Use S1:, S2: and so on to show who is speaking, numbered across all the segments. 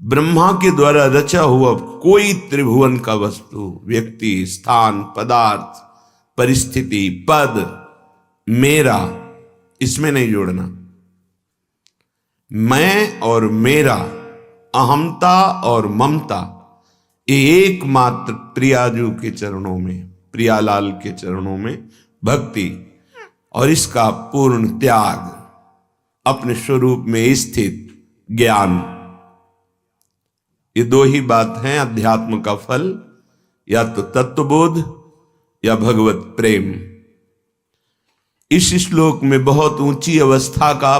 S1: ब्रह्मा के द्वारा रचा हुआ कोई त्रिभुवन का वस्तु, व्यक्ति, स्थान, पदार्थ, परिस्थिति, पद, मेरा, इसमें नहीं जोड़ना। मैं और मेरा, अहमता और ममता, एकमात्र प्रियाजू के चरणों में, प्रियालाल के चरणों में भक्ति और इसका पूर्ण त्याग, अपने स्वरूप में स्थित ज्ञान, ये दो ही बात हैं अध्यात्म का फल, या तो तत्वबोध या भगवत प्रेम। इस श्लोक में बहुत ऊंची अवस्था का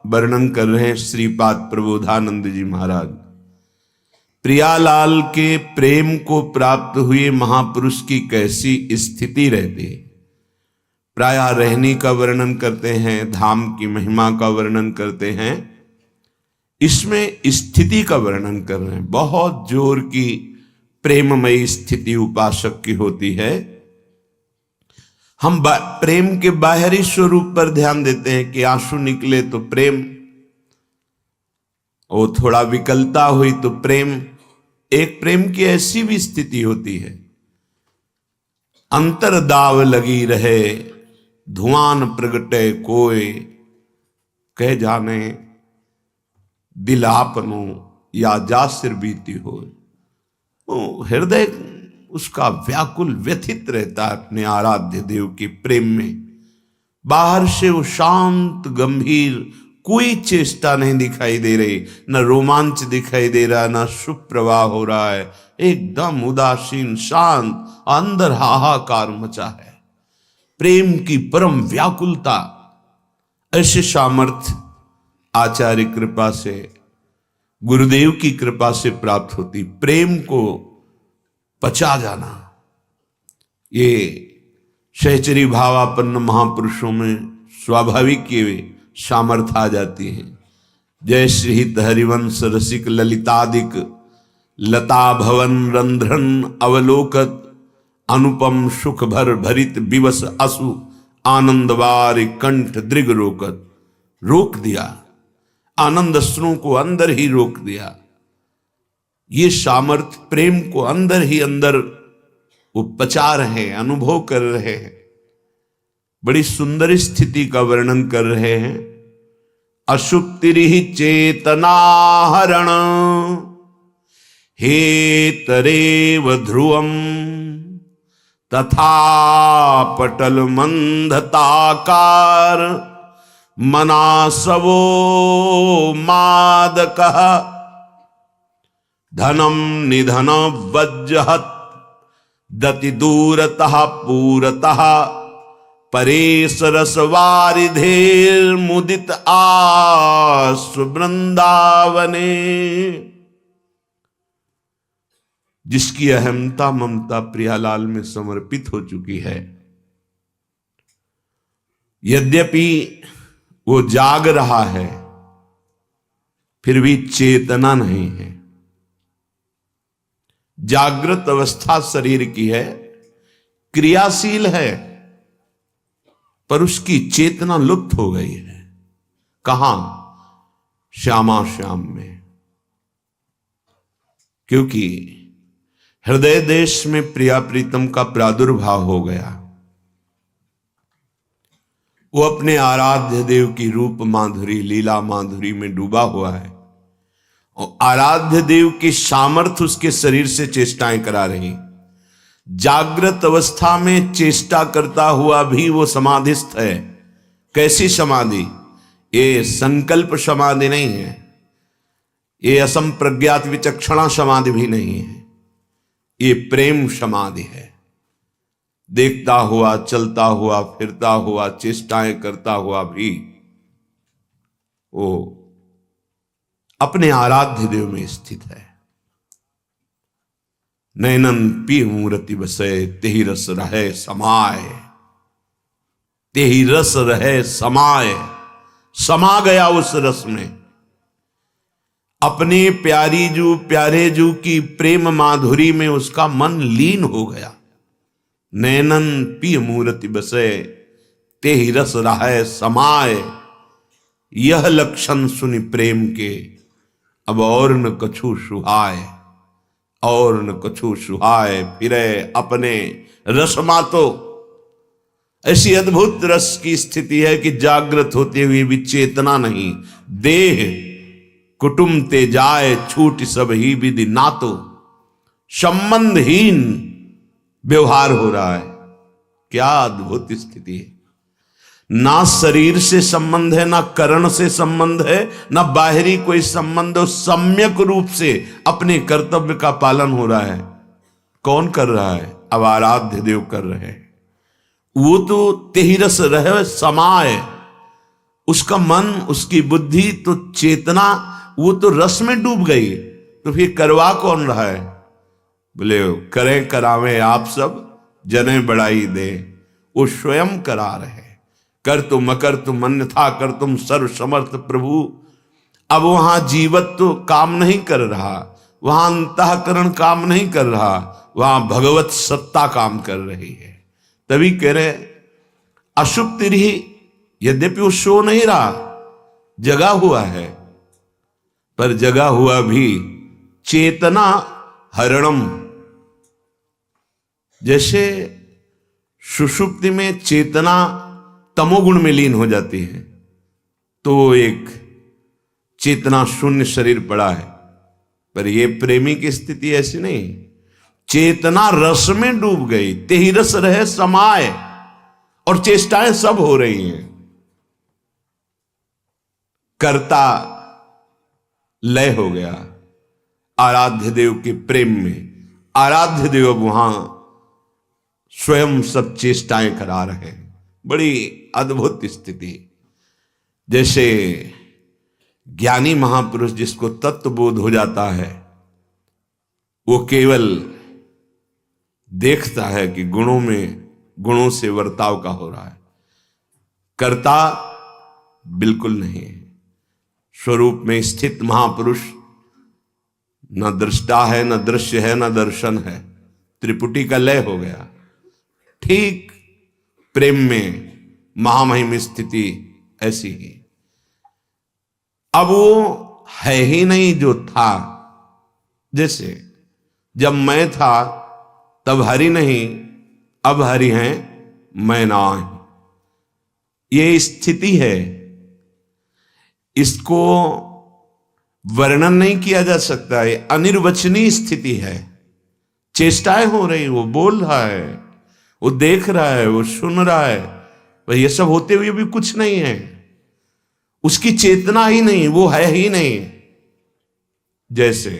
S1: वर्णन कर रहे हैं श्रीपाद प्रबोधानंद जी महाराज। प्रियालाल के प्रेम को प्राप्त हुए महापुरुष की कैसी स्थिति रहती है, प्रायः रहनी का वर्णन करते हैं, धाम की महिमा का वर्णन करते हैं, इसमें स्थिति का वर्णन कर रहे हैं। बहुत जोर की प्रेममयी स्थिति उपासक की होती है। हम प्रेम के बाहरी स्वरूप पर ध्यान देते हैं कि आंसू निकले तो प्रेम, वो थोड़ा विकलता हुई तो प्रेम। एक प्रेम की ऐसी भी स्थिति होती है, अंतर दाव लगी रहे, धुआं प्रगटे कोय, कह जाने दिल आपनो या जासिर बीती हो। हृदय उसका व्याकुल व्यथित रहता है अपने आराध्य देव के प्रेम में। बाहर से वो शांत गंभीर, कोई चेष्टा नहीं दिखाई दे रही, न रोमांच दिखाई दे रहा, न शुभ प्रवाह हो रहा है, एकदम उदासीन शांत, अंदर हाहाकार मचा है। प्रेम की परम व्याकुलता, ऐसे सामर्थ्य आचार्य कृपा से, गुरुदेव की कृपा से प्राप्त होती। प्रेम को पचा जाना, ये सहचरी भावापन्न महापुरुषों में स्वाभाविक ये सामर्थ्य आ जाती है। जय श्रीहित हरिवंश रसिक ललितादिक, लता भवन रंध्रन अवलोकत, अनुपम सुख भर भरित विवश असु, आनंदवार कंठ दृग रोकत। रोक दिया, आनंद अश्रुओं को अंदर ही रोक दिया। ये सामर्थ्य प्रेम को अंदर ही अंदर वो पचा रहे हैं, अनुभव कर रहे हैं। बड़ी सुंदर स्थिति का वर्णन कर रहे हैं। अशुक्तिरिहि चेतना हरण, हे तरेव ध्रुवम, तथा पटल मंदताकार, मनासवो मादकः, धनम निधन वज्जहत, दति दूरतः पूरतः, परेश रसवारिधेर मुदित आश्व वृंदावने। जिसकी अहमता ममता प्रियालाल में समर्पित हो चुकी है, यद्यपि वो जाग रहा है, फिर भी चेतना नहीं है। जागृत अवस्था शरीर की है, क्रियाशील है, पर उसकी चेतना लुप्त हो गई है। कहां? श्यामा श्याम में। क्योंकि हृदय देश में प्रिया प्रीतम का प्रादुर्भाव हो गया। वो अपने आराध्य देव की रूप माधुरी, लीला माधुरी में डूबा हुआ है, और आराध्य देव की सामर्थ्य उसके शरीर से चेष्टाएं करा रही। जागृत अवस्था में चेष्टा करता हुआ भी वो समाधिस्थ है। कैसी समाधि? ये संकल्प समाधि नहीं है, ये असंप्रज्ञात विचक्षणा समाधि भी नहीं है, ये प्रेम समाधि है। देखता हुआ, चलता हुआ, फिरता हुआ, चेष्टाएं करता हुआ भी वो अपने आराध्य देव में स्थित है। नैनन पी मूर्ति बसे, तेहि रस रहे समाय, तेहि रस रहे समाय। समा गया उस रस में, अपने प्यारी जू प्यारे जू की प्रेम माधुरी में उसका मन लीन हो गया। नैनन पी मूर्ति बसे, तेहि रस रहे समाय। यह लक्षण सुनि प्रेम के, अब और न कछु सुहाय, और न कछु सुहाय, फिरे अपने रसमा। तो ऐसी अद्भुत रस की स्थिति है कि जागृत होते हुए भी चेतना नहीं, देह कुटुंब ते जाए छूट सब ही विधि ना। तो संबंधहीन व्यवहार हो रहा है। क्या अद्भुत स्थिति है। ना शरीर से संबंध है, ना करण से संबंध है, ना बाहरी कोई संबंध, सम्यक रूप से अपने कर्तव्य का पालन हो रहा है। कौन कर रहा है? अब आराध्य देव कर रहे हैं। वो तो तेहिरस रहे समाय, उसका मन, उसकी बुद्धि तो चेतना वो तो रस में डूब गई। तो फिर करवा कौन रहा है? बोले करें करावें आप सब, जने बढ़ाई दे। वो स्वयं करा रहे। कर तुम अकर तुम अन्यथा कर तुम सर्व समर्थ प्रभु। अब वहां जीवत तो काम नहीं कर रहा, वहां अंतःकरण काम नहीं कर रहा, वहां भगवत सत्ता काम कर रही है। तभी कह रहे अशुभ तिरही, यद्यपि वो सो नहीं रहा, जगा हुआ है, पर जगा हुआ भी चेतना हरणम। जैसे सुषुप्ति में चेतना तमोगुण में लीन हो जाती है, तो एक चेतना शून्य शरीर पड़ा है। पर यह प्रेमी की स्थिति ऐसी नहीं, चेतना रस में डूब गई, तेहि रस रहे समाय, और चेष्टाएं सब हो रही हैं। कर्ता लय हो गया आराध्य देव के प्रेम में। आराध्य देव अब वहां स्वयं सब चेष्टाएं करा रहे हैं। बड़ी अद्भुत स्थिति। जैसे ज्ञानी महापुरुष जिसको तत्वबोध हो जाता है, वो केवल देखता है कि गुणों से वर्ताव का हो रहा है, कर्ता बिल्कुल नहीं है। स्वरूप में स्थित महापुरुष न दृष्टा है, न दृश्य है, न दर्शन है। त्रिपुटी का लय हो गया। ठीक प्रेम में महामहिम स्थिति ऐसी ही। अब वो है ही नहीं जो था। जैसे जब मैं था तब हरि नहीं, अब हरि हैं मैं ना हूं। ये स्थिति है, इसको वर्णन नहीं किया जा सकता है। अनिर्वचनीय स्थिति है। चेष्टाएं हो रही, वो बोल रहा है, वो देख रहा है, वो सुन रहा है, पर ये सब होते हुए भी कुछ नहीं है। उसकी चेतना ही नहीं, वो है ही नहीं। जैसे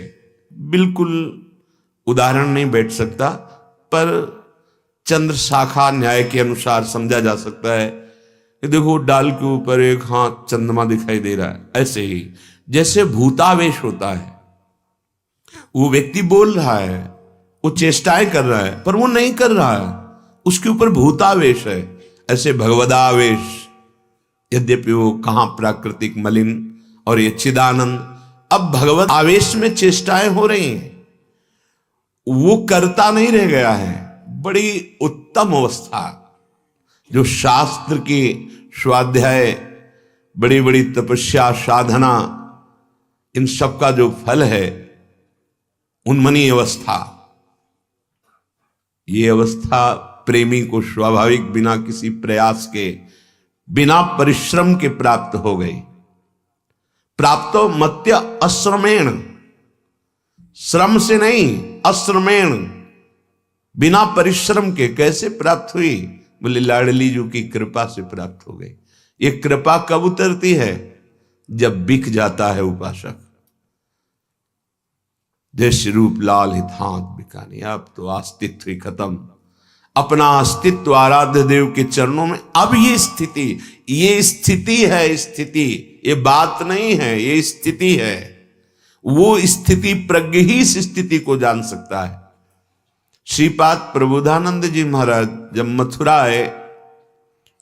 S1: बिल्कुल उदाहरण नहीं बैठ सकता, पर चंद्र शाखा न्याय के अनुसार समझा जा सकता है कि देखो डाल के ऊपर एक हाथ चंद्रमा दिखाई दे रहा है। ऐसे ही जैसे भूतावेश होता है, वो व्यक्ति बोल रहा है, वो चेष्टाएं कर रहा है, पर वो नहीं कर रहा है, उसके ऊपर भूतावेश है। ऐसे भगवदावेश, यद्यपि वो कहां प्राकृतिक मलिन और ये चिदानंद, अब भगवत आवेश में चेष्टाएं हो रही हैं। वो करता नहीं रह गया है। बड़ी उत्तम अवस्था जो शास्त्र की स्वाध्याय, बड़ी बड़ी तपस्या साधना, इन सब का जो फल है, उन्मनी अवस्था, ये अवस्था प्रेमी को स्वाभाविक बिना किसी प्रयास के, बिना परिश्रम के प्राप्त हो गई। प्राप्त मत्य अश्रमेण, श्रम से नहीं, अश्रमेण, बिना परिश्रम के। कैसे प्राप्त हुई? बोले लाडली जी की कृपा से प्राप्त हो गई। ये कृपा कब उतरती है? जब बिक जाता है उपासक। जैसे रूप लाल हितांत बिकानी, अब तो अस्तित्व ही खत्म। अपना अस्तित्व आराध्य देव के चरणों में। अब ये स्थिति है। स्थिति ये बात नहीं है, ये स्थिति है। वो स्थिति प्रज्ञ ही इस स्थिति को जान सकता है। श्रीपाद प्रबोधानंद जी महाराज जब मथुरा आए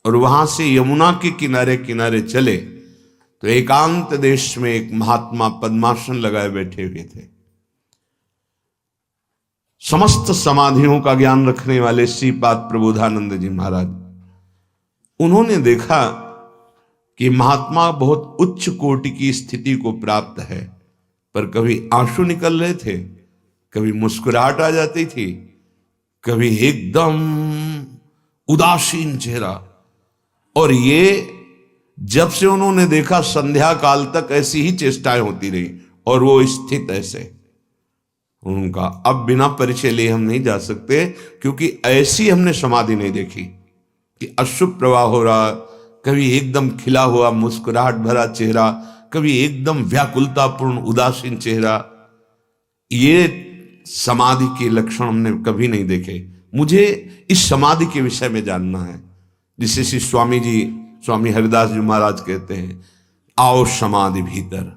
S1: और वहां से यमुना के किनारे किनारे चले, तो एकांत देश में एक महात्मा पद्मासन लगाए बैठे हुए थे। समस्त समाधियों का ज्ञान रखने वाले श्रीपाद प्रबोधानंद जी महाराज, उन्होंने देखा कि महात्मा बहुत उच्च कोटि की स्थिति को प्राप्त है, पर कभी आंसू निकल रहे थे, कभी मुस्कुराहट आ जाती थी, कभी एकदम उदासीन चेहरा। और ये जब से उन्होंने देखा संध्या काल तक ऐसी ही चेष्टाएं होती रही और वो स्थित ऐसे। उनका अब बिना परिचय लिए हम नहीं जा सकते, क्योंकि ऐसी हमने समाधि नहीं देखी कि अशुभ प्रवाह हो रहा, कभी एकदम खिला हुआ मुस्कुराहट भरा चेहरा, कभी एकदम व्याकुलतापूर्ण उदासीन चेहरा। ये समाधि के लक्षण हमने कभी नहीं देखे। मुझे इस समाधि के विषय में जानना है, जिसे श्री स्वामी हरिदास जी महाराज कहते हैं, आओ समाधि भीतर,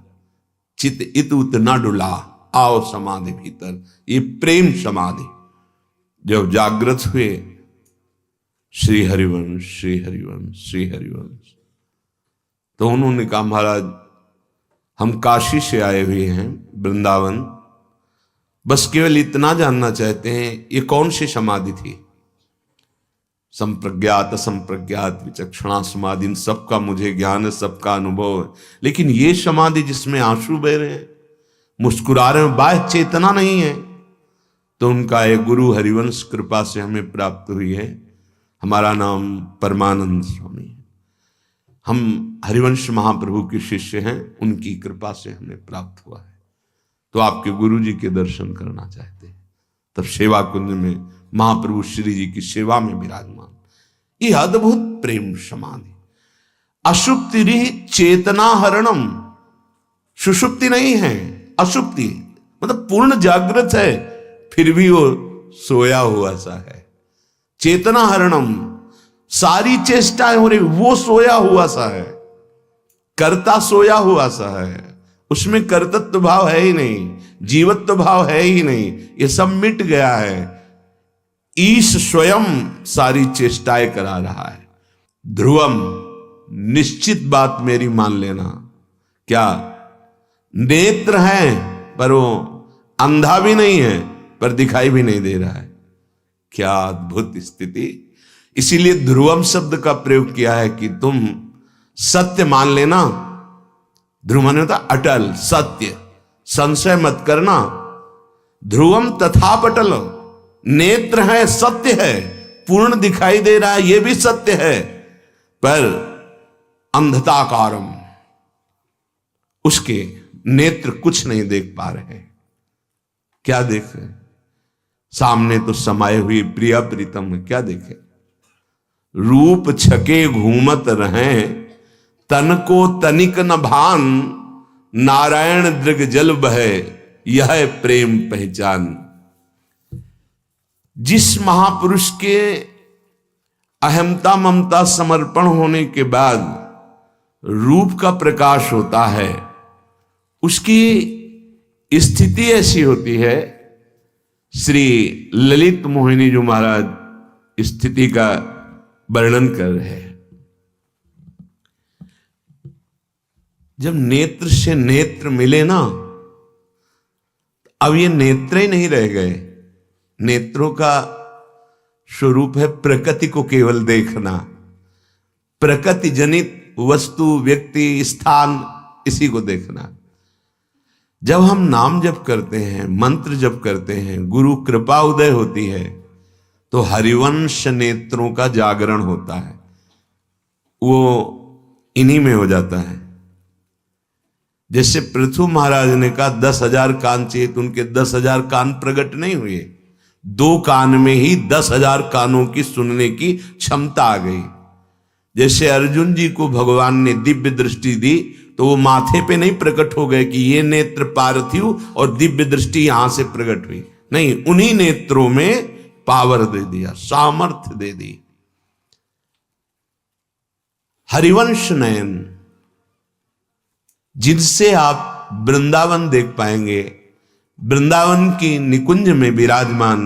S1: चित इत उत न डुला, आओ समाधि भीतर। ये प्रेम समाधि। जब जागृत हुए, श्री हरिवंश श्री हरिवंश श्री हरिवंश, तो उन्होंने कहा महाराज हम काशी से आए हुए हैं, वृंदावन, बस केवल इतना जानना चाहते हैं ये कौन सी समाधि थी। संप्रज्ञात असंप्रज्ञात विचक्षणा समाधि, इन सबका मुझे ज्ञान है, सबका अनुभव है, लेकिन ये समाधि जिसमें आंसू बह रहे हैं, मुस्कुरा रहे हैं, बाह्य चेतना नहीं है, तो उनका एक गुरु हरिवंश कृपा से हमें प्राप्त हुई है। हमारा नाम परमानंद स्वामी है, हम हरिवंश महाप्रभु के शिष्य हैं, उनकी कृपा से हमें प्राप्त हुआ है। तो आपके गुरु जी के दर्शन करना चाहते हैं, तब सेवा कुंज में महाप्रभु श्री जी की सेवा में विराजमान। ये अद्भुत प्रेम समाधि। अशुप्ति चेतना हरणम, सुषुप्ति नहीं है, अशुप्ति मतलब पूर्ण जागृत है, फिर भी वो सोया हुआ सा है। चेतना हरणम, सारी चेष्टाएं हो रही, वो सोया हुआ सा है, कर्ता सोया हुआ सा है, उसमें कर्तृत्व भाव है ही नहीं, जीवत्व भाव है ही नहीं, ये सब मिट गया है। ईश स्वयं सारी चेष्टाएं करा रहा है। ध्रुवम, निश्चित बात मेरी मान लेना, क्या नेत्र है पर वो अंधा भी नहीं है, पर दिखाई भी नहीं दे रहा है। क्या अद्भुत स्थिति। इसीलिए ध्रुवम शब्द का प्रयोग किया है कि तुम सत्य मान लेना। ध्रुव माने होता अटल, सत्य, संशय मत करना। ध्रुवम तथा पटल, नेत्र है, सत्य है, पूर्ण दिखाई दे रहा है, यह भी सत्य है, पर अंधताकारम, उसके नेत्र कुछ नहीं देख पा रहे। क्या देख रहे? सामने तो समाये हुई प्रिया प्रीतम है, क्या देखे? रूप छके घूमत रहे, तन को तनिक न भान, नारायण दृग जल बहे, यह प्रेम पहचान। जिस महापुरुष के अहमता ममता समर्पण होने के बाद रूप का प्रकाश होता है, उसकी स्थिति ऐसी होती है। श्री ललित मोहिनी जी महाराज स्थिति का वर्णन कर रहे हैं। जब नेत्र से नेत्र मिले ना, अब ये नेत्र ही नहीं रह गए। नेत्रों का स्वरूप है प्रकृति को केवल देखना, प्रकृति जनित वस्तु, व्यक्ति, स्थान, इसी को देखना। जब हम नाम जप करते हैं, मंत्र जप करते हैं, गुरु कृपा उदय होती है, तो हरिवंश नेत्रों का जागरण होता है। वो इन्हीं में हो जाता है। जैसे पृथु महाराज ने कहा 10,000 कान चाहिए, तो उनके 10,000 कान प्रकट नहीं हुए, 2 कान में ही 10,000 कानों की सुनने की क्षमता आ गई। जैसे अर्जुन जी को भगवान ने दिव्य दृष्टि दी, तो वो माथे पे नहीं प्रकट हो गए कि ये नेत्र पार्थिव और दिव्य दृष्टि यहां से प्रकट हुई, नहीं, उन्हीं नेत्रों में पावर दे दिया, सामर्थ्य दे दी। हरिवंश नयन, जिनसे आप वृंदावन देख पाएंगे, वृंदावन की निकुंज में विराजमान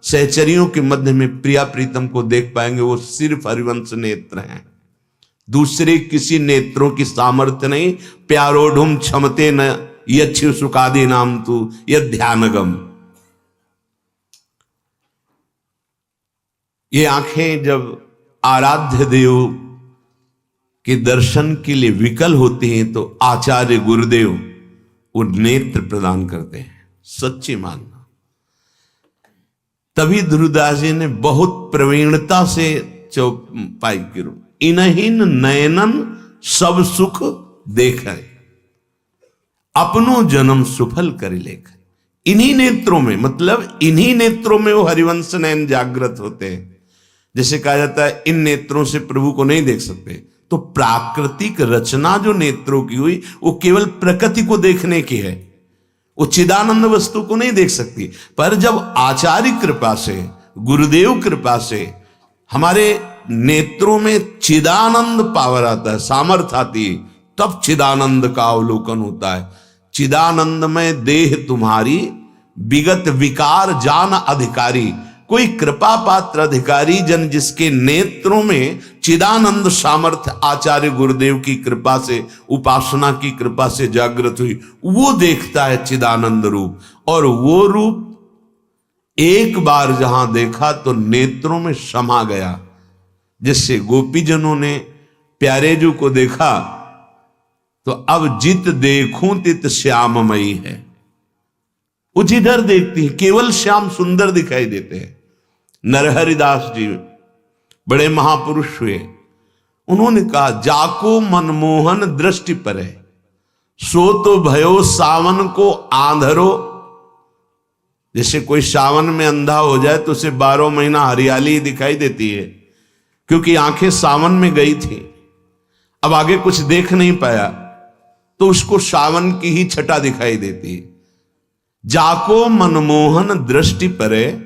S1: सहचरियों के मध्य में प्रिया प्रीतम को देख पाएंगे, वो सिर्फ हरिवंश नेत्र हैं। दूसरे किसी नेत्रों की सामर्थ्य नहीं। प्यारोढ़ुम क्षमते न यच्छु सुखादि नाम तू यद ध्यानगम। ये आंखें जब आराध्य देव के दर्शन के लिए विकल होती हैं, तो आचार्य गुरुदेव वो नेत्र प्रदान करते हैं, सच्ची मानना। तभी ध्रुवदास जी ने बहुत प्रवीणता से चौपाई की रू, इनहीन नयनन सब सुख देख, अपनो जन्म सुफल कर लेख। इन्हीं नेत्रों में, मतलब इन्हीं नेत्रों में वो हरिवंश नयन जागृत होते हैं। जैसे कहा जाता है इन नेत्रों से प्रभु को नहीं देख सकते, तो प्राकृतिक रचना जो नेत्रों की हुई वो केवल प्रकृति को देखने की है, वो चिदानंद वस्तु को नहीं देख सकती। पर जब आचार्य कृपा से, गुरुदेव कृपा से हमारे नेत्रों में चिदानंद पावर आता है, सामर्थ्य आती है, तब चिदानंद का अवलोकन होता है। चिदानंद में देह तुम्हारी विगत विकार जान अधिकारी। कोई कृपा पात्र अधिकारी जन जिसके नेत्रों में चिदानंद सामर्थ्य आचार्य गुरुदेव की कृपा से, उपासना की कृपा से जागृत हुई, वो देखता है चिदानंद रूप। और वो रूप एक बार जहां देखा तो नेत्रों में समा गया। जिससे गोपीजनों ने प्यारेजू को देखा तो अब जित देखूं तित श्याममयी है। वो जिधर देखती है केवल श्याम सुंदर दिखाई देते हैं। नरहरिदास जी बड़े महापुरुष हुए, उन्होंने कहा जाको मनमोहन दृष्टि परे, सो तो भयो सावन को आंधरो। जैसे कोई सावन में अंधा हो जाए तो उसे 12 महीना हरियाली दिखाई देती है, क्योंकि आंखें सावन में गई थी, अब आगे कुछ देख नहीं पाया, तो उसको सावन की ही छटा दिखाई देती है। जाको मनमोहन दृष्टि परे,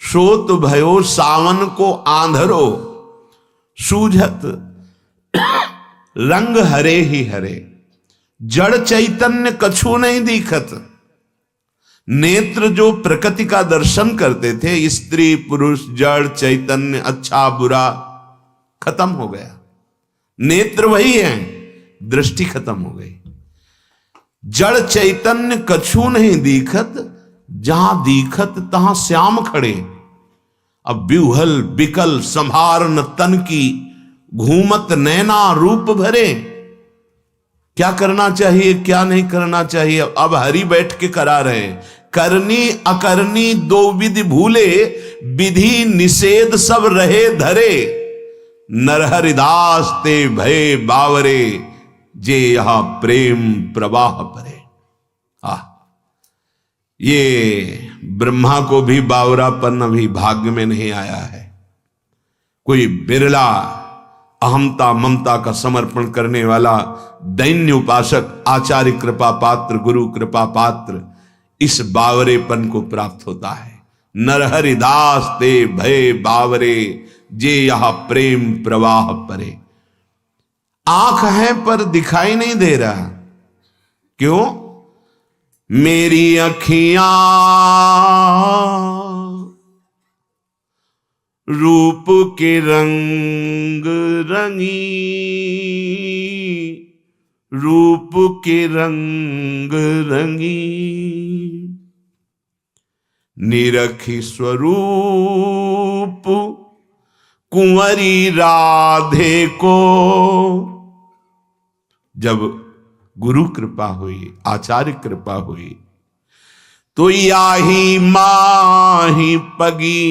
S1: सोत भयो सावन को आंधरो, सूझत रंग हरे ही हरे, जड़ चैतन्य कछु नहीं दिखत। नेत्र जो प्रकृति का दर्शन करते थे, स्त्री पुरुष जड़ चैतन्य अच्छा बुरा, खत्म हो गया। नेत्र वही है, दृष्टि खत्म हो गई। जड़ चैतन्य कछु नहीं दिखत, जहां दिखत तहां श्याम खड़े। अब ब्यूहल बिकल संभारन तन की, घूमत नैना रूप भरे। क्या करना चाहिए क्या नहीं करना चाहिए अब हरि बैठ के करा रहे हैं। करनी अकरनी दो विधि भूले, विधि निषेध सब रहे धरे। नरहरिदास ते भय बावरे, जे यहां प्रेम प्रवाह परे। ये ब्रह्मा को भी बावरापन अभी भाग्य में नहीं आया है। कोई बिरला अहमता ममता का समर्पण करने वाला दैन्य उपासक आचार्य कृपा पात्र, गुरु कृपा पात्र इस बावरेपन को प्राप्त होता है। नरहरिदास ते भय बावरे, जे यह प्रेम प्रवाह परे। आंख है पर दिखाई नहीं दे रहा, क्यों? मेरी अखियां रूप के रंग रंगी, रूप के रंग रंगी, निरखी स्वरूप कुंवरी राधे को। जब गुरु कृपा हुई, आचार्य कृपा हुई, तो याही माही पगी,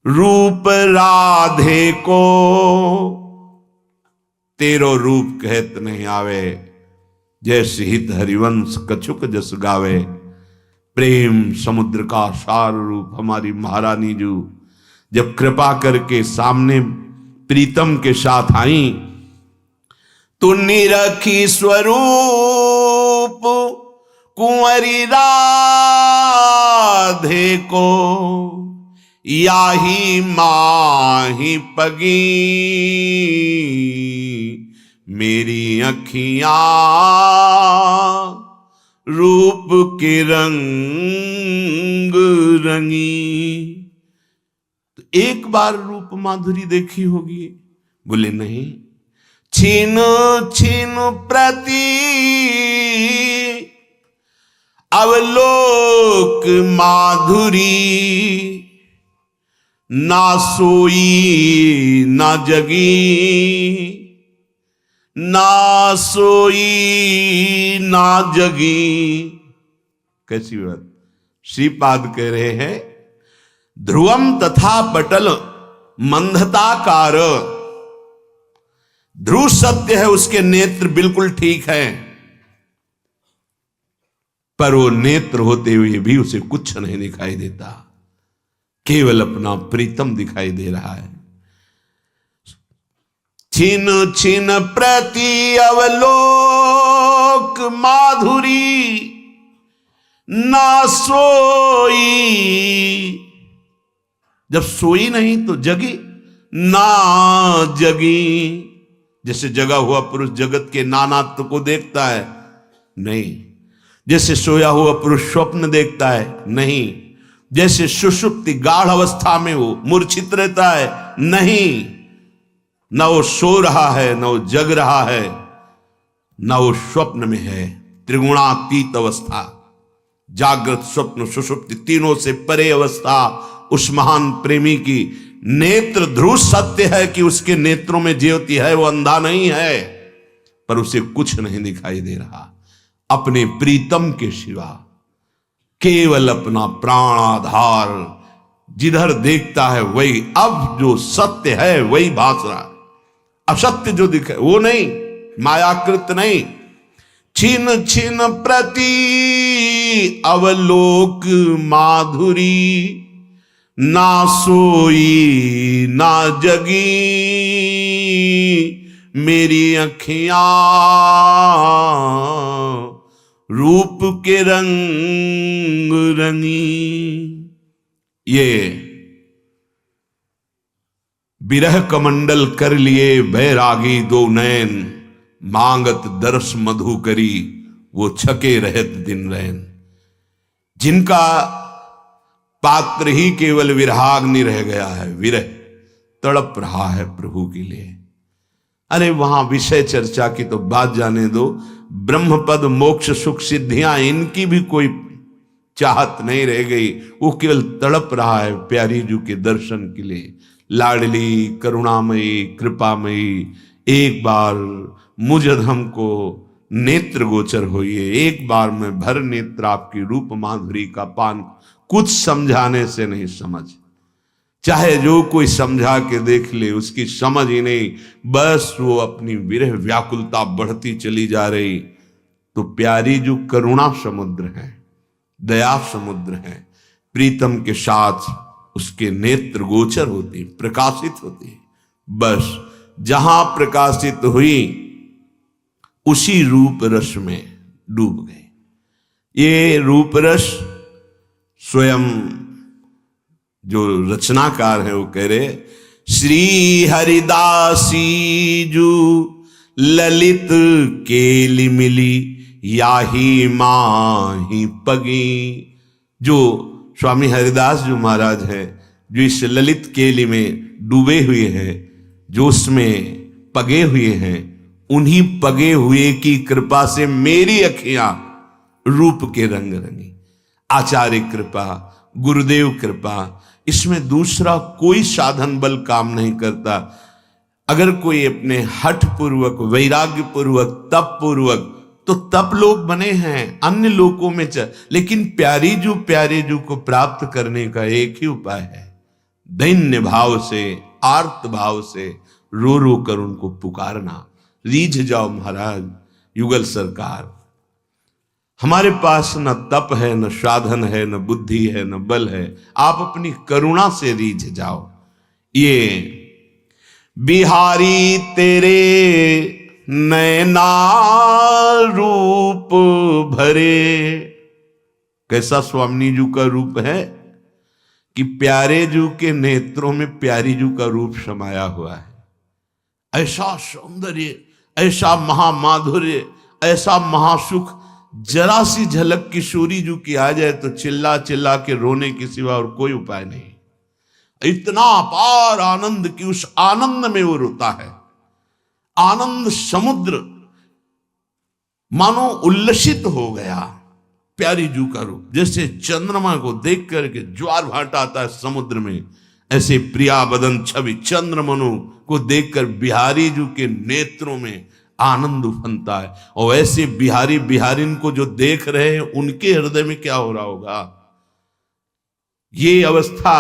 S1: रूप राधे को। तेरो रूप कहत नहीं आवे, जैसे हित हरिवंश कछुक जस गावे। प्रेम समुद्र का सार रूप हमारी महारानी जो जब कृपा करके सामने प्रीतम के साथ आई, तो निरखी स्वरूप कुंवरी राधे को, याही माही पगी, मेरी अखियां रूप के रंग रंगी। तो एक बार रूप माधुरी देखी होगी? बोले नहीं। छीन छीन प्रति अवलोक माधुरी, ना सोई ना जगी, ना सोई ना जगी। कैसी बात। श्रीपाद कह रहे हैं ध्रुवम तथा पटल मंदताकार। ध्रुव सत्य है, उसके नेत्र बिल्कुल ठीक है, पर वो नेत्र होते हुए भी उसे कुछ नहीं दिखाई देता, केवल अपना प्रीतम दिखाई दे रहा है। छिन छिन प्रति अवलोक माधुरी ना सोई। जब सोई नहीं तो जगी ना जगी। जैसे जगा हुआ पुरुष जगत के नानात्व को देखता है, नहीं। जैसे सोया हुआ पुरुष स्वप्न देखता है, नहीं। जैसे सुषुप्ति गाढ़ अवस्था में वो मूर्छित रहता है, नहीं। न वो सो रहा है, न वो जग रहा है, न वो स्वप्न में है। त्रिगुणातीत अवस्था, जागृत स्वप्न सुषुप्ति तीनों से परे अवस्था उस महान प्रेमी की। नेत्र ध्रुव सत्य है कि उसके नेत्रों में ज्योति है, वो अंधा नहीं है, पर उसे कुछ नहीं दिखाई दे रहा अपने प्रीतम के सिवा। केवल अपना प्राण आधार जिधर देखता है वही, अब जो सत्य है वही भास रहा, असत्य जो दिखे वो नहीं, मायाकृत नहीं। छिन छिन प्रति अवलोक माधुरी ना सोई ना जगी। मेरी अखियां रूप के रंग रंगी। ये बिरह कमंडल कर लिए बैरागी दो नैन, मांगत दर्श मधु करी वो छके रहत दिन रैन। जिनका पात्र ही केवल विरहाग्नि रह गया है, विरह तड़प रहा है प्रभु के लिए। अरे वहां विषय चर्चा की तो बात जाने दो, ब्रह्मपद मोक्ष सुख सिद्धियां इनकी भी कोई चाहत नहीं रह गई। वो केवल तड़प रहा है प्यारी जू के दर्शन के लिए। लाडली करुणामयी कृपामयी, एक बार मुझ अधम को नेत्र गोचर होइए, एक बार में भर नेत्र आपकी रूप माधुरी का पान। कुछ समझाने से नहीं समझ, चाहे जो कोई समझा के देख ले उसकी समझ ही नहीं, बस वो अपनी विरह व्याकुलता बढ़ती चली जा रही। तो प्यारी जो करुणा समुद्र है, दया समुद्र है, प्रीतम के साथ उसके नेत्र गोचर होती, प्रकाशित होती। बस जहां प्रकाशित हुई उसी रूप रस में डूब गए। ये रूप रस स्वयं जो रचनाकार है वो कह रहे, श्री हरिदासी जू ललित केली मिली याही माही पगी। जो स्वामी हरिदास जो महाराज है, जो इस ललित केली में डूबे हुए हैं, जो उसमें पगे हुए हैं, उन्हीं पगे हुए की कृपा से मेरी अखियां रूप के रंग रंगी। आचार्य कृपा, गुरुदेव कृपा, इसमें दूसरा कोई साधन बल काम नहीं करता। अगर कोई अपने हठ पूर्वक, वैराग्य पूर्वक, तप पूर्वक, तो तप लोग बने हैं अन्य लोकों में लेकिन प्यारी जू को प्राप्त करने का एक ही उपाय है, दैन्य भाव से, आर्त भाव से रो रो कर उनको पुकारना। रीझ जाओ महाराज युगल सरकार, हमारे पास न तप है, न साधन है, न बुद्धि है, न बल है, आप अपनी करुणा से रीझ जाओ। ये बिहारी तेरे नैना रूप भरे। कैसा स्वामी जू का रूप है कि प्यारे जू के नेत्रों में प्यारी जू का रूप समाया हुआ है। ऐसा सौंदर्य, ऐसा महामाधुर्य, ऐसा महासुख, जरा सी झलक किशोरी जू की आ जाए तो चिल्ला चिल्ला के रोने के सिवा और कोई उपाय नहीं। इतना अपार आनंद कि उस आनंद में वो रोता है। आनंद समुद्र मानो उल्लसित हो गया। प्यारी जू का रूप जैसे चंद्रमा को देख करके ज्वार भाट आता है समुद्र में, ऐसे प्रिया बदन छवि चंद्रमनु को देखकर बिहारी जू के नेत्रों में आनंद उफनता है। और ऐसे बिहारी बिहारिन को जो देख रहे हैं उनके हृदय में क्या हो रहा होगा। ये अवस्था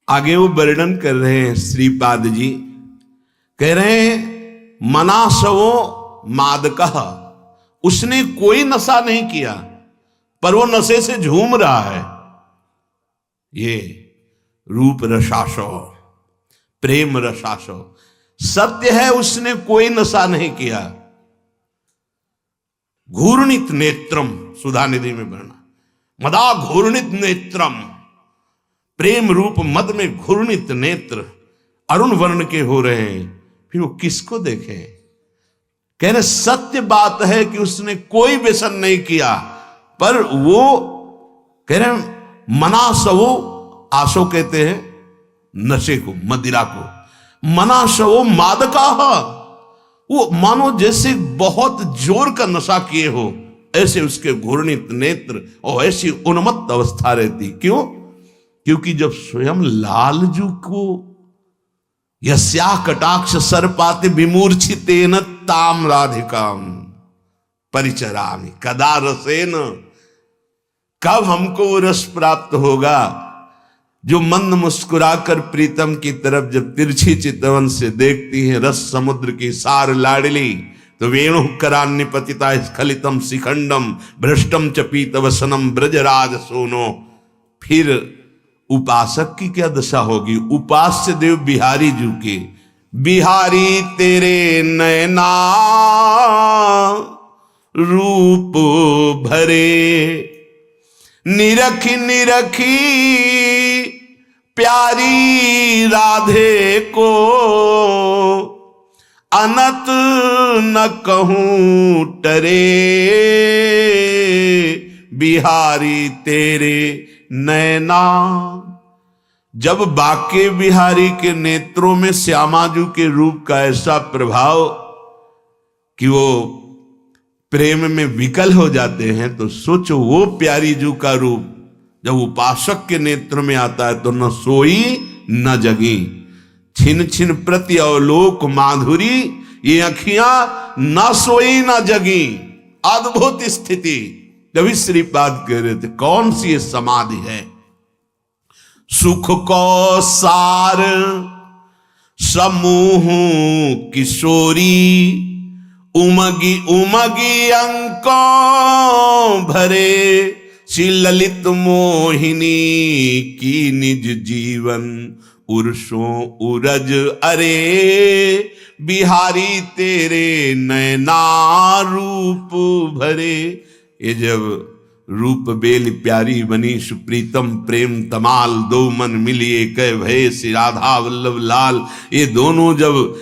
S1: आगे वो वर्णन कर रहे हैं श्रीपाद जी, कह रहे हैं मनासवो मादकः, उसने कोई नशा नहीं किया पर वो नशे से झूम रहा है। ये रूप रसासो, प्रेम रसासो, सत्य है उसने कोई नशा नहीं किया। घूर्णित नेत्रम, सुधा निधि में वर्णन, मदा घूर्णित नेत्रम, प्रेम रूप मद में घूर्णित नेत्र अरुण वर्ण के हो रहे हैं। फिर वो किसको देखे, कह रहे सत्य बात है कि उसने कोई व्यसन नहीं किया, पर वो कह रहे मनासवो, आसो कहते हैं नशे को, मदिरा को, मनासवो मादका, वो मानो जैसे बहुत जोर का नशा किए हो, ऐसे उसके घूर्णित नेत्र और ऐसी उन्मत्त अवस्था रहती। क्यों? क्योंकि जब स्वयं लालजू को यस्या कटाक्ष सर्पाते विमूर्छितेन ताम राधिकाम परिचरामि कदा रसेन, कब हमको वो रस प्राप्त होगा जो मंद मुस्कुराकर प्रीतम की तरफ जब तिरछी चितवन से देखती है रस समुद्र की सार लाडली, तो वेणु करान्य पतिता स्खलितम शिखंडम भ्रष्टम च पीतवसनम ब्रजराज सोनो। फिर उपासक की क्या दशा होगी, उपास्य देव बिहारी जी के, बिहारी तेरे नैना रूप भरे, निरखी निरखी प्यारी राधे को, अनत न कहूं टरे, बिहारी तेरे नैना। जब बाके बिहारी के नेत्रों में श्यामाजू के रूप का ऐसा प्रभाव कि वो प्रेम में विकल हो जाते हैं, तो सोचो वो प्यारी जू का रूप जब उपासक के नेत्र में आता है तो न सोई न जगी, छिन छिन प्रति अवलोक माधुरी, ये अखियां न सोई न जगी। अद्भुत स्थिति। जब श्रीपाद कह रहे थे कौन सी ये समाधि है, सुख को सार समूह किशोरी, उमगी उमगी अंकों भरे, श्री ललित मोहिनी की निज जीवन उर्सों उरज अरे, बिहारी तेरे नैना रूप भरे। ये जब रूप बेल प्यारी बनी सुप्रीतम प्रेम तमाल, दो मन मिलिए कह भय श्री राधा वल्लभ लाल, ये दोनों जब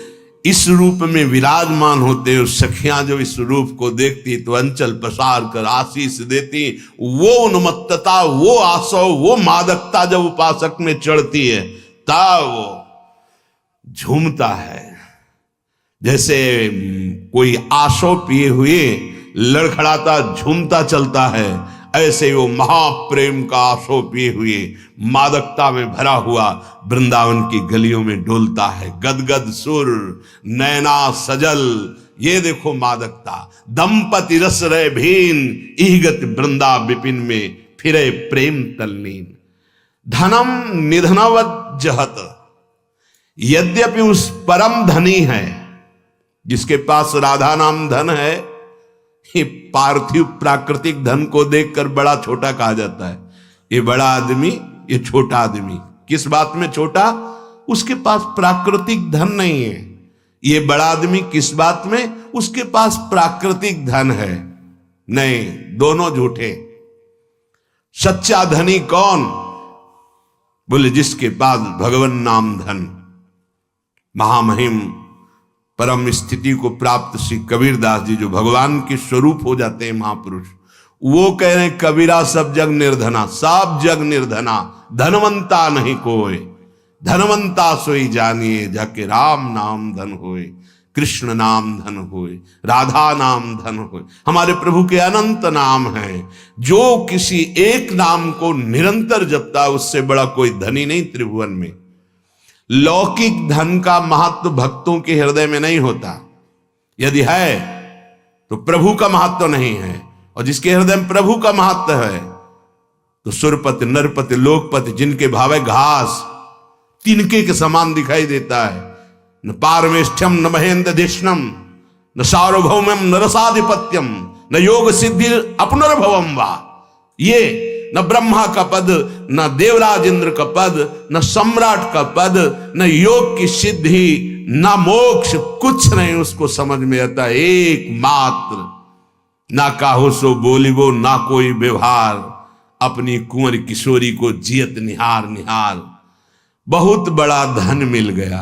S1: इस रूप में विराजमान होते हैं, सखियां जब इस रूप को देखती तो अंचल पसार कर आशीष देती। वो उन्मत्तता, वो आसव, वो मादकता जब उपासक में चढ़ती है तब वो झूमता है, जैसे कोई आसव पिए हुए लड़खड़ाता झूमता चलता है, ऐसे वो महाप्रेम का आसो पिए हुए मादकता में भरा हुआ वृंदावन की गलियों में डोलता है। गदगद सुर नैना सजल, ये देखो मादकता। दंपति रस रहे भीन, इहगत वृंदा विपिन में फिरे प्रेम तल्लीन। धनम निधनवत जहत, यद्यपि उस परम धनी है जिसके पास राधा नाम धन है, ये पार्थिव प्राकृतिक धन को देखकर बड़ा छोटा कहा जाता है। ये बड़ा आदमी, ये छोटा आदमी। किस बात में छोटा? उसके पास प्राकृतिक धन नहीं है। ये बड़ा आदमी किस बात में? उसके पास प्राकृतिक धन है। नहीं, दोनों झूठे। सच्चा धनी कौन? बोले जिसके पास भगवान नाम धन। महामहिम परम स्थिति को प्राप्त श्री कबीरदास जी, जो भगवान के स्वरूप हो जाते हैं महापुरुष, वो कह रहे हैं कबीरा सब जग निर्धना, सब जग निर्धना, धनवंता नहीं कोई, धनवंता सोई जानिए जाके राम नाम धन होए, कृष्ण नाम धन होए, राधा नाम धन होए। हमारे प्रभु के अनंत नाम हैं, जो किसी एक नाम को निरंतर जपता है उससे बड़ा कोई धनी नहीं त्रिभुवन में। लौकिक धन का महत्व भक्तों के हृदय में नहीं होता। यदि है तो प्रभु का महत्व नहीं है, और जिसके हृदय में प्रभु का महत्व है तो सुरपति, नरपति, लोकपति, जिनके भावे घास तिनके के समान दिखाई देता है। न पारमेष्ठ्यम न महेंद्र धिष्णम न सार्वभौमम न रसाधिपत्यम न योग सिद्धि अपनर्भवम वा। ये न ब्रह्मा का पद, न देवराज इंद्र का पद, न सम्राट का पद, न योग की सिद्धि, न मोक्ष, कुछ नहीं उसको समझ में आता। एकमात्र ना काहो सो बोलिबो, ना कोई व्यवहार, अपनी कुंवर किशोरी को जियत निहार निहार। बहुत बड़ा धन मिल गया।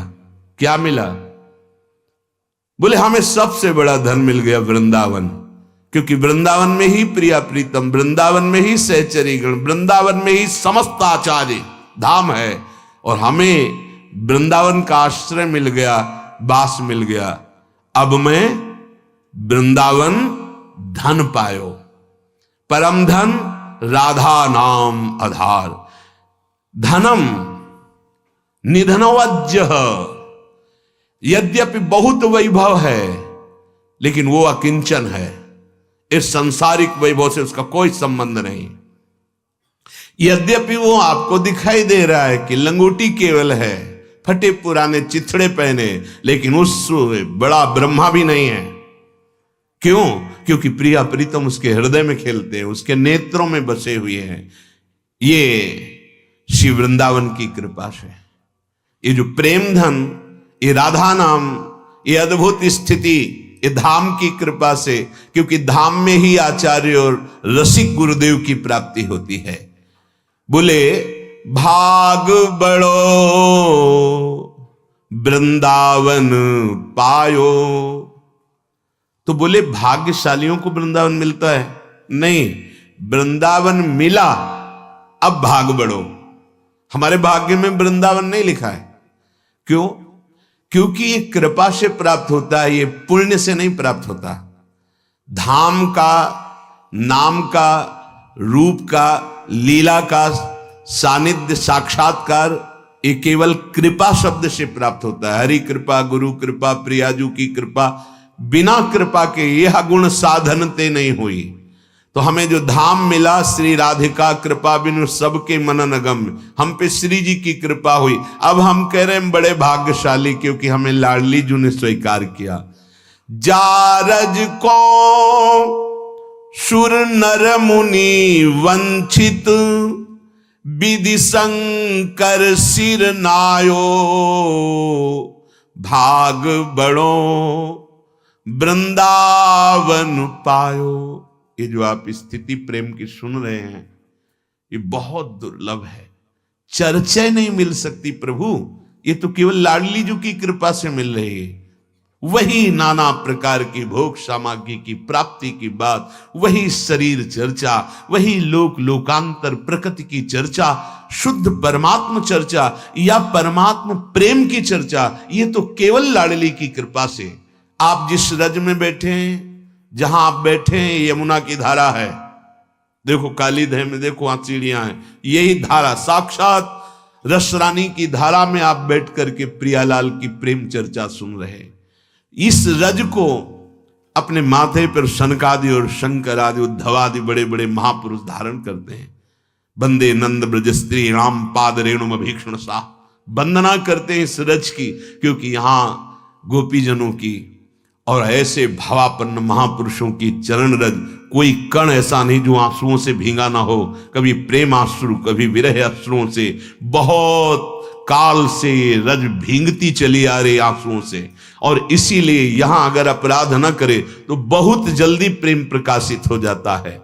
S1: क्या मिला? बोले हमें सबसे बड़ा धन मिल गया वृंदावन, क्योंकि वृंदावन में ही प्रिया प्रीतम, वृंदावन में ही सहचरीगण, वृंदावन में ही समस्त आचार्य धाम है, और हमें वृंदावन का आश्रय मिल गया, वास मिल गया। अब मैं वृंदावन धन पायो, परम धन राधा नाम आधार। धनम निधनवज्य, यद्यपि बहुत वैभव है लेकिन वो अकिंचन है। इस सांसारिक वैभव से उसका कोई संबंध नहीं। यद्यपि वो आपको दिखाई दे रहा है कि लंगोटी केवल है, फटे पुराने चिथड़े पहने, लेकिन उस बड़ा ब्रह्मा भी नहीं है। क्यों? क्योंकि प्रिया प्रीतम उसके हृदय में खेलते हैं, उसके नेत्रों में बसे हुए हैं। ये श्री वृंदावन की कृपा से, ये जो प्रेम धन, ये राधा नाम, ये अद्भुत स्थिति, ये धाम की कृपा से, क्योंकि धाम में ही आचार्य और रसिक गुरुदेव की प्राप्ति होती है। बोले भाग बड़ो वृंदावन पायो। तो बोले भाग्यशालियों को वृंदावन मिलता है? नहीं, वृंदावन मिला, अब भाग बढ़ो। हमारे भाग्य में वृंदावन नहीं लिखा है। क्यों? क्योंकि ये कृपा से प्राप्त होता है, ये पुण्य से नहीं प्राप्त होता। धाम का, नाम का, रूप का, लीला का सानिध्य, साक्षात्कार, ये केवल कृपा शब्द से प्राप्त होता है। हरि कृपा, गुरु कृपा, प्रियाजू की कृपा, बिना कृपा के यह गुण साधनते नहीं हुई। तो हमें जो धाम मिला, श्री राधिका कृपा बिनु सबके मनन अगम्य, हम पे श्री जी की कृपा हुई। अब हम कह रहे हैं बड़े भाग्यशाली, क्योंकि हमें लाडली जी ने स्वीकार किया। जारज को सुर नर मुनि वंचित, विधि शंकर सिर नायो। भाग बड़ो वृंदावन पायो। ये जो आप स्थिति प्रेम की सुन रहे हैं, ये बहुत दुर्लभ है, चर्चा नहीं मिल सकती प्रभु। ये तो केवल लाडली जी की कृपा से मिल रही है। वही नाना प्रकार की भोग सामग्री की प्राप्ति की बात, वही शरीर चर्चा, वही लोक लोकांतर प्रकृति की चर्चा, शुद्ध परमात्म चर्चा या परमात्म प्रेम की चर्चा, ये तो केवल लाडली की कृपा से। आप जिस रज में बैठे हैं, जहां आप बैठे हैं, यमुना की धारा है। देखो कालीधय में देखो वहां चिड़ियां हैं, यही धारा साक्षात रसरानी की धारा में आप बैठ करके प्रियालाल की प्रेम चर्चा सुन रहे हैं। इस रज को अपने माथे पर सनकादि और शंकर आदि उद्धवादि बड़े बड़े महापुरुष धारण करते हैं। बंदे नंद ब्रज स्त्री राम पाद रेणु भीक्षण सा, वंदना करते हैं इस रज की, क्योंकि यहां गोपीजनों की और ऐसे भावापन्न महापुरुषों की चरण रज, कोई कण ऐसा नहीं जो आंसुओं से भींगा ना हो। कभी प्रेम आंसू, कभी विरह अश्रुओं से, बहुत काल से रज भींगती चली आ रही आंसुओं से। और इसीलिए यहां अगर अपराध न करे तो बहुत जल्दी प्रेम प्रकाशित हो जाता है।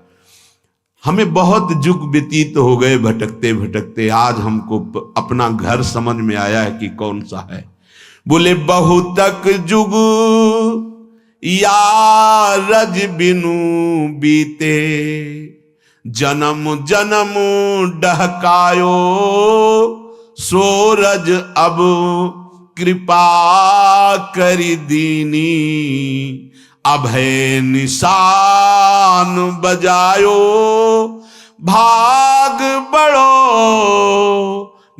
S1: हमें बहुत युग व्यतीत हो गए भटकते भटकते, आज हमको अपना घर समझ में आया है कि कौन सा है। बोले बहुतक युग या रज बिनु बीते, जन्म जन्म डहकायो। सूरज अब कृपा करी दीनी, अभय निशान बजायो। भाग बड़ो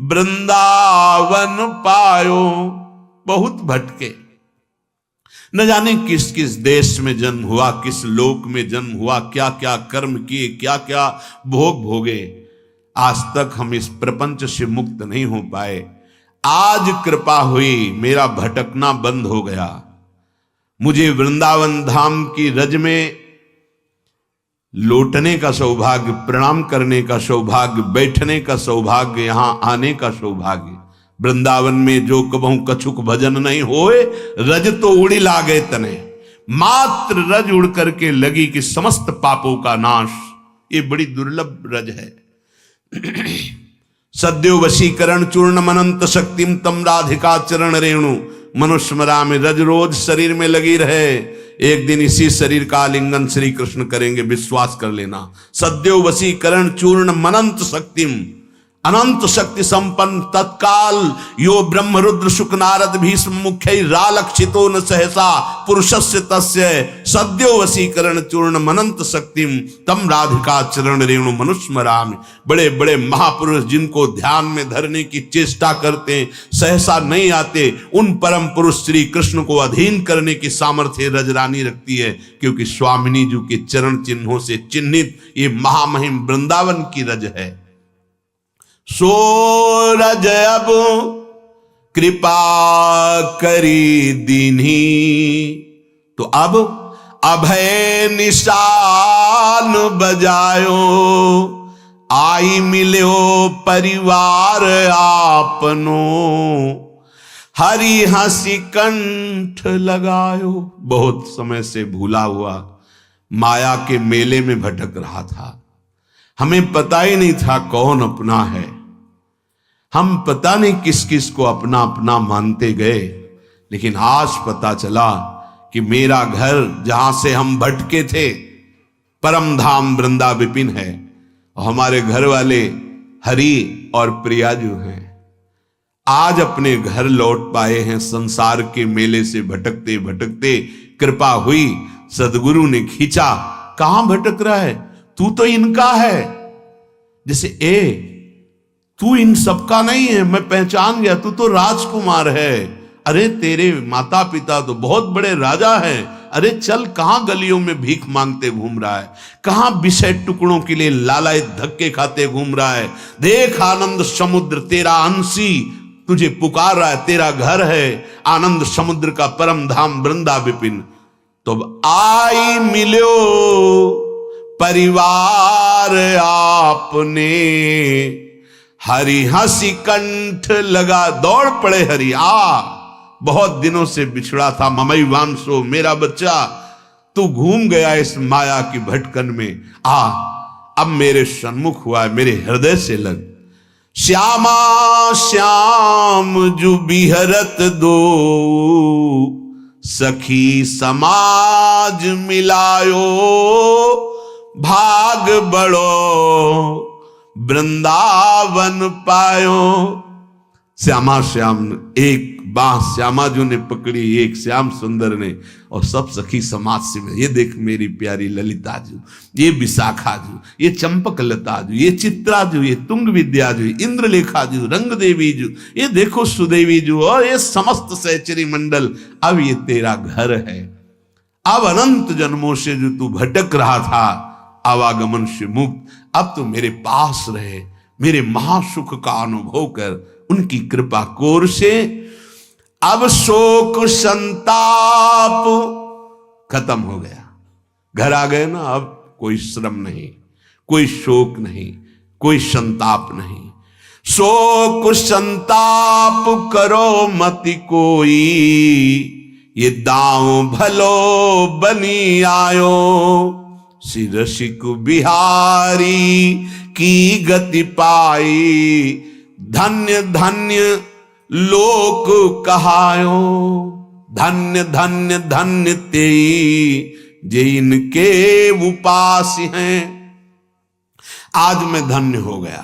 S1: वृंदावन पायो। बहुत भटके, न जाने किस किस देश में जन्म हुआ, किस लोक में जन्म हुआ, क्या क्या कर्म किए, क्या क्या भोग भोगे, आज तक हम इस प्रपंच से मुक्त नहीं हो पाए। आज कृपा हुई, मेरा भटकना बंद हो गया। मुझे वृंदावन धाम की रज में लौटने का सौभाग्य, प्रणाम करने का सौभाग्य, बैठने का सौभाग्य, यहां आने का सौभाग्य। वृंदावन में जो कबहू कछुक भजन नहीं होए, रज तो उड़ी लागे तने। मात्र रज उड़ करके लगी कि समस्त पापों का नाश। ये बड़ी दुर्लभ रज है। सद्यो वशीकरण चूर्ण मनंत शक्तिम तम राधिका चरण रेणु मनुष्मरा में। रज रोज शरीर में लगी रहे, एक दिन इसी शरीर का आलिंगन श्री कृष्ण करेंगे, विश्वास कर लेना। सद्यो वशीकरण चूर्ण मनंत शक्तिम, अनंत शक्ति संपन्न तत्काल यो ब्रह्म रुद्र शुक नारद भीष्म मुख्य रालक्षितो न सहसा पुरुषस्य तस्य सद्यो वशीकरण चूर्ण मनंत शक्तिम तम राधिका चरण रेणु मनुष्मरामि। बड़े बड़े महापुरुष जिनको ध्यान में धरने की चेष्टा करते हैं, सहसा नहीं आते, उन परम पुरुष श्री कृष्ण को अधीन करने की सामर्थ्य रजरानी रखती है, क्योंकि स्वामिनी जी के चरण चिन्हों से चिन्हित ये महामहिम वृंदावन की रज है। सोरज अब कृपा करी दीन्ही, तो अब अभय निशान बजायो। आई मिलो परिवार आपनो, हरि हंसी कंठ लगायो। बहुत समय से भूला हुआ माया के मेले में भटक रहा था। हमें पता ही नहीं था कौन अपना है। हम पता नहीं किस किस को अपना अपना मानते गए, लेकिन आज पता चला कि मेरा घर जहां से हम भटके थे परम धाम वृंदा विपिन है, और हमारे घर वाले हरि और प्रियाजू हैं। आज अपने घर लौट पाए हैं। संसार के मेले से भटकते भटकते कृपा हुई, सदगुरु ने खींचा। कहां भटक रहा है तू? तो इनका है। जैसे तू इन सबका नहीं है, मैं पहचान गया, तू तो राजकुमार है। अरे तेरे माता पिता तो बहुत बड़े राजा हैं। अरे चल, कहां गलियों में भीख मांगते घूम रहा है, कहां विषय टुकड़ों के लिए लालायित धक्के खाते घूम रहा है। देख आनंद समुद्र तेरा अंशी तुझे पुकार रहा है, तेरा घर है आनंद समुद्र का परम धाम वृंदा विपिन। तो आई मिलो परिवार आपने, हरि हंसी कंठ लगा। दौड़ पड़े हरि, आ बहुत दिनों से बिछड़ा था ममई वांसो, मेरा बच्चा तू घूम गया इस माया की भटकन में, आ अब मेरे सन्मुख हुआ है, मेरे हृदय से लग। श्यामा श्याम जु बिहरत दो, सखी समाज मिलायो। भाग बड़ो वृंदावन पायो। श्यामा श्याम, एक बाह श्यामा जो ने पकड़ी, एक श्याम सुंदर ने, और सब सखी समाज से मिले। ये देख मेरी प्यारी ललिता जू, ये विशाखा जू, ये चंपक लता जू, ये चित्रा जू, ये तुंग विद्या जू, इंद्रलेखा जू, रंग देवी जू, ये देखो सुदेवी जू, और ये समस्त सहचरी मंडल। अब ये तेरा घर है। अब अनंत जन्मों से जो तू भटक रहा था आवागमन से मुक्त, अब तो मेरे पास रहे, मेरे महासुख का अनुभव कर। उनकी कृपा कोर से अब शोक संताप खत्म हो गया। घर आ गए ना, अब कोई श्रम नहीं, कोई शोक नहीं, कोई संताप नहीं। शोक संताप करो मति कोई, ये दांव भलो बनी आयो। श्री रसिक बिहारी की गति पाई, धन्य धन्य लोक कहायो। धन्य धन्य धन्य ते जे इनके उपास हैं। आज मैं धन्य हो गया,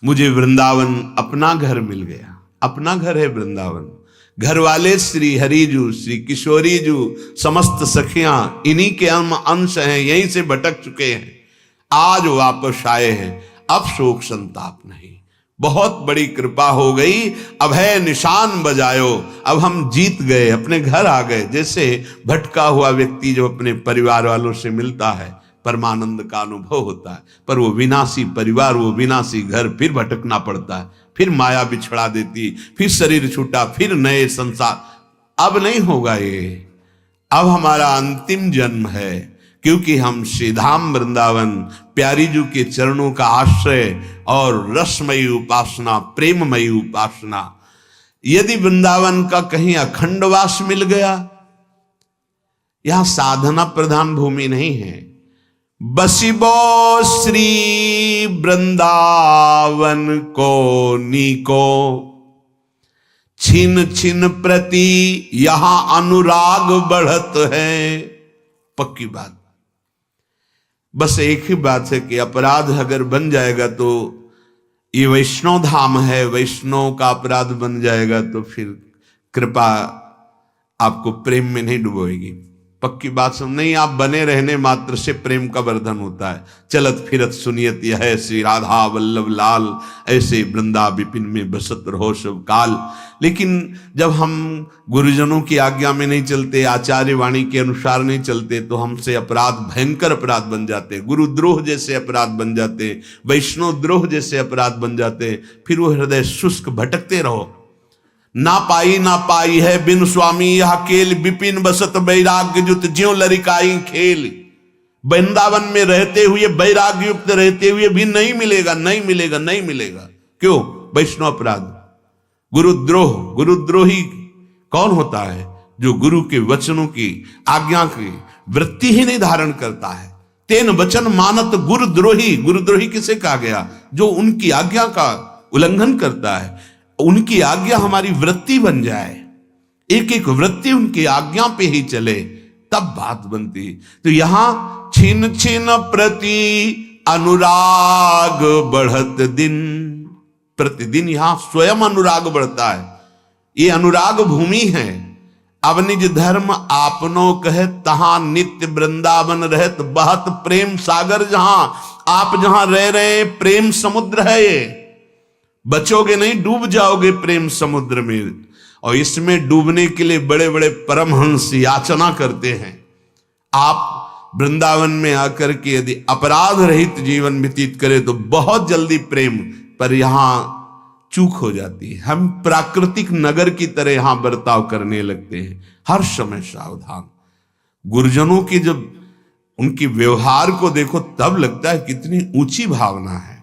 S1: मुझे वृंदावन अपना घर मिल गया। अपना घर है वृंदावन। घर वाले श्री हरिजू, श्री किशोरीजू, समस्त सखियां इन्हीं के अंश हैं, यहीं से भटक चुके हैं, आज वापस आए हैं। अब शोक संताप नहीं, बहुत बड़ी कृपा हो गई, अब है निशान बजायो, अब हम जीत गए, अपने घर आ गए। जैसे भटका हुआ व्यक्ति जो अपने परिवार वालों से मिलता है, परमानंद का अनुभव होता है, पर वो विनाशी परिवार, वो विनाशी घर, फिर भटकना पड़ता है, फिर माया बिछड़ा देती, फिर शरीर छूटा, फिर नए संसार। अब नहीं होगा ये, अब हमारा अंतिम जन्म है, क्योंकि हम श्रीधाम वृंदावन प्यारी जी के चरणों का आश्रय और रसमयी उपासना, प्रेममयी उपासना, यदि वृंदावन का कहीं अखंडवास मिल गया, यहां साधना प्रधान भूमि नहीं है। बसिबो श्री वृंदावन को नीको, छिन छिन प्रति यहां अनुराग बढ़त है। पक्की बात, बस एक ही बात है कि अपराध अगर बन जाएगा तो ये वैष्णव धाम है, वैष्णव का अपराध बन जाएगा तो फिर कृपा आपको प्रेम में नहीं डुबोएगी। पक्की बात सुन, नहीं, आप बने रहने मात्र से प्रेम का वर्धन होता है। चलत फिरत सुनियत यह है श्री राधा वल्लभ लाल, ऐसे वृंदा विपिन में बसत रहो सब काल। लेकिन जब हम गुरुजनों की आज्ञा में नहीं चलते, आचार्य वाणी के अनुसार नहीं चलते, तो हमसे अपराध, भयंकर अपराध बन जाते, गुरुद्रोह जैसे अपराध बन जाते, वैष्णव द्रोह जैसे अपराध बन जाते। फिर वो हृदय शुष्क, भटकते रहो। ना पाई है बिन स्वामी यह केल, विपिन बसत वैराग्य युक्त ज्यों लरिकाई खेल। वृंदावन में रहते हुए, वैराग्य युक्त रहते हुए भी नहीं मिलेगा, नहीं मिलेगा, नहीं मिलेगा। क्यों? वैष्णव अपराध, गुरुद्रोह। गुरुद्रोही कौन होता है? जो गुरु के वचनों की, आज्ञा की वृत्ति ही नहीं धारण करता है। तेन वचन मानत गुरुद्रोही। गुरुद्रोही किसे कहा गया? जो उनकी आज्ञा का उल्लंघन करता है। उनकी आज्ञा हमारी वृत्ति बन जाए, एक एक वृत्ति उनकी आज्ञा पे ही चले, तब बात बनती। तो यहां छिन छिन प्रति अनुराग बढ़त दिन, प्रतिदिन यहां स्वयं अनुराग बढ़ता है। ये अनुराग भूमि है। अब निज धर्म आपनो कहे, तहां नित्य वृंदावन रहत बहत प्रेम सागर। जहां आप जहां रह रहे, प्रेम समुद्र है ये। बचोगे नहीं, डूब जाओगे प्रेम समुद्र में। और इसमें डूबने के लिए बड़े बड़े परमहंस याचना करते हैं। आप वृंदावन में आकर के यदि अपराध रहित जीवन व्यतीत करें तो बहुत जल्दी प्रेम, पर यहां चूक हो जाती है। हम प्राकृतिक नगर की तरह यहां बर्ताव करने लगते हैं, हर समय सावधान। गुरुजनों की जब उनकी व्यवहार को देखो तब लगता है कितनी ऊंची भावना है।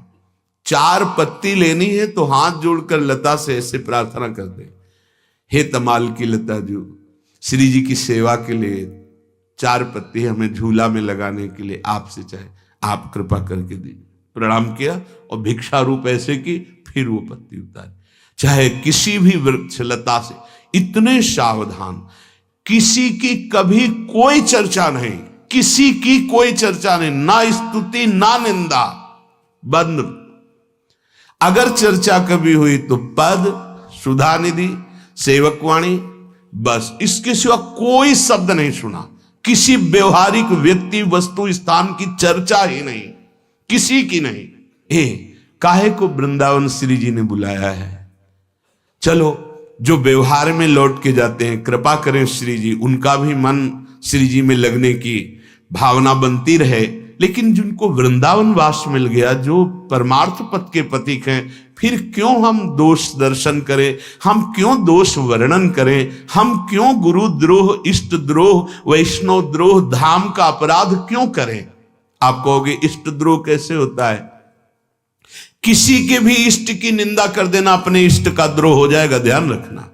S1: 4 पत्ती लेनी है तो हाथ जोड़कर लता से ऐसे प्रार्थना कर दे, हे तमाल की लता, जो श्री जी की सेवा के लिए 4 पत्ती हमें झूला में लगाने के लिए आपसे चाहे, आप कृपा करके दीजिए। प्रणाम किया और भिक्षा रूप ऐसे की, फिर वो पत्ती उतारी। चाहे किसी भी वृक्ष लता से, इतने सावधान। किसी की कभी कोई चर्चा नहीं, किसी की कोई चर्चा नहीं, ना स्तुति ना निंदा, बंद। अगर चर्चा कभी हुई तो पद, सुधा निधि, सेवकवाणी, बस। इसके सिवा कोई शब्द नहीं सुना। किसी व्यवहारिक व्यक्ति, वस्तु, स्थान की चर्चा ही नहीं, किसी की नहीं। काहे को वृंदावन श्री जी ने बुलाया है। चलो, जो व्यवहार में लौट के जाते हैं, कृपा करें श्री जी, उनका भी मन श्री जी में लगने की भावना बनती रहे। लेकिन जिनको वृंदावन वास मिल गया, जो परमार्थ पद के प्रतीक हैं, फिर क्यों हम दोष दर्शन करें, हम क्यों दोष वर्णन करें, हम क्यों गुरुद्रोह, इष्ट द्रोह, वैष्णव द्रोह, धाम का अपराध क्यों करें? आप कहोगे इष्ट द्रोह कैसे होता है? किसी के भी इष्ट की निंदा कर देना अपने इष्ट का द्रोह हो जाएगा, ध्यान रखना।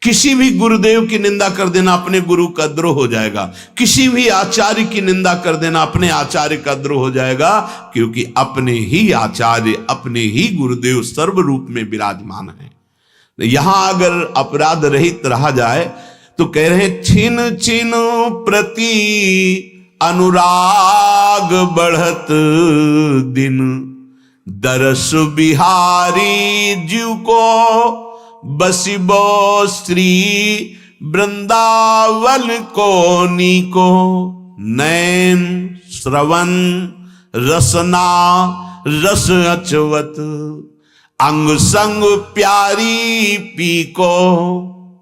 S1: किसी भी गुरुदेव की निंदा कर देना अपने गुरु का द्रोह हो जाएगा। किसी भी आचार्य की निंदा कर देना अपने आचार्य का द्रोह हो जाएगा, क्योंकि अपने ही आचार्य, अपने ही गुरुदेव सर्व रूप में विराजमान है। यहां अगर अपराध रहित रहा जाए तो कह रहे हैं, छिन छिन प्रति अनुराग बढ़त दिन, दरस बिहारी जीव को बसिबो श्री वृंदावन को नीको। नैन श्रवण रसना रस अचवत, अंग संग प्यारी पी को।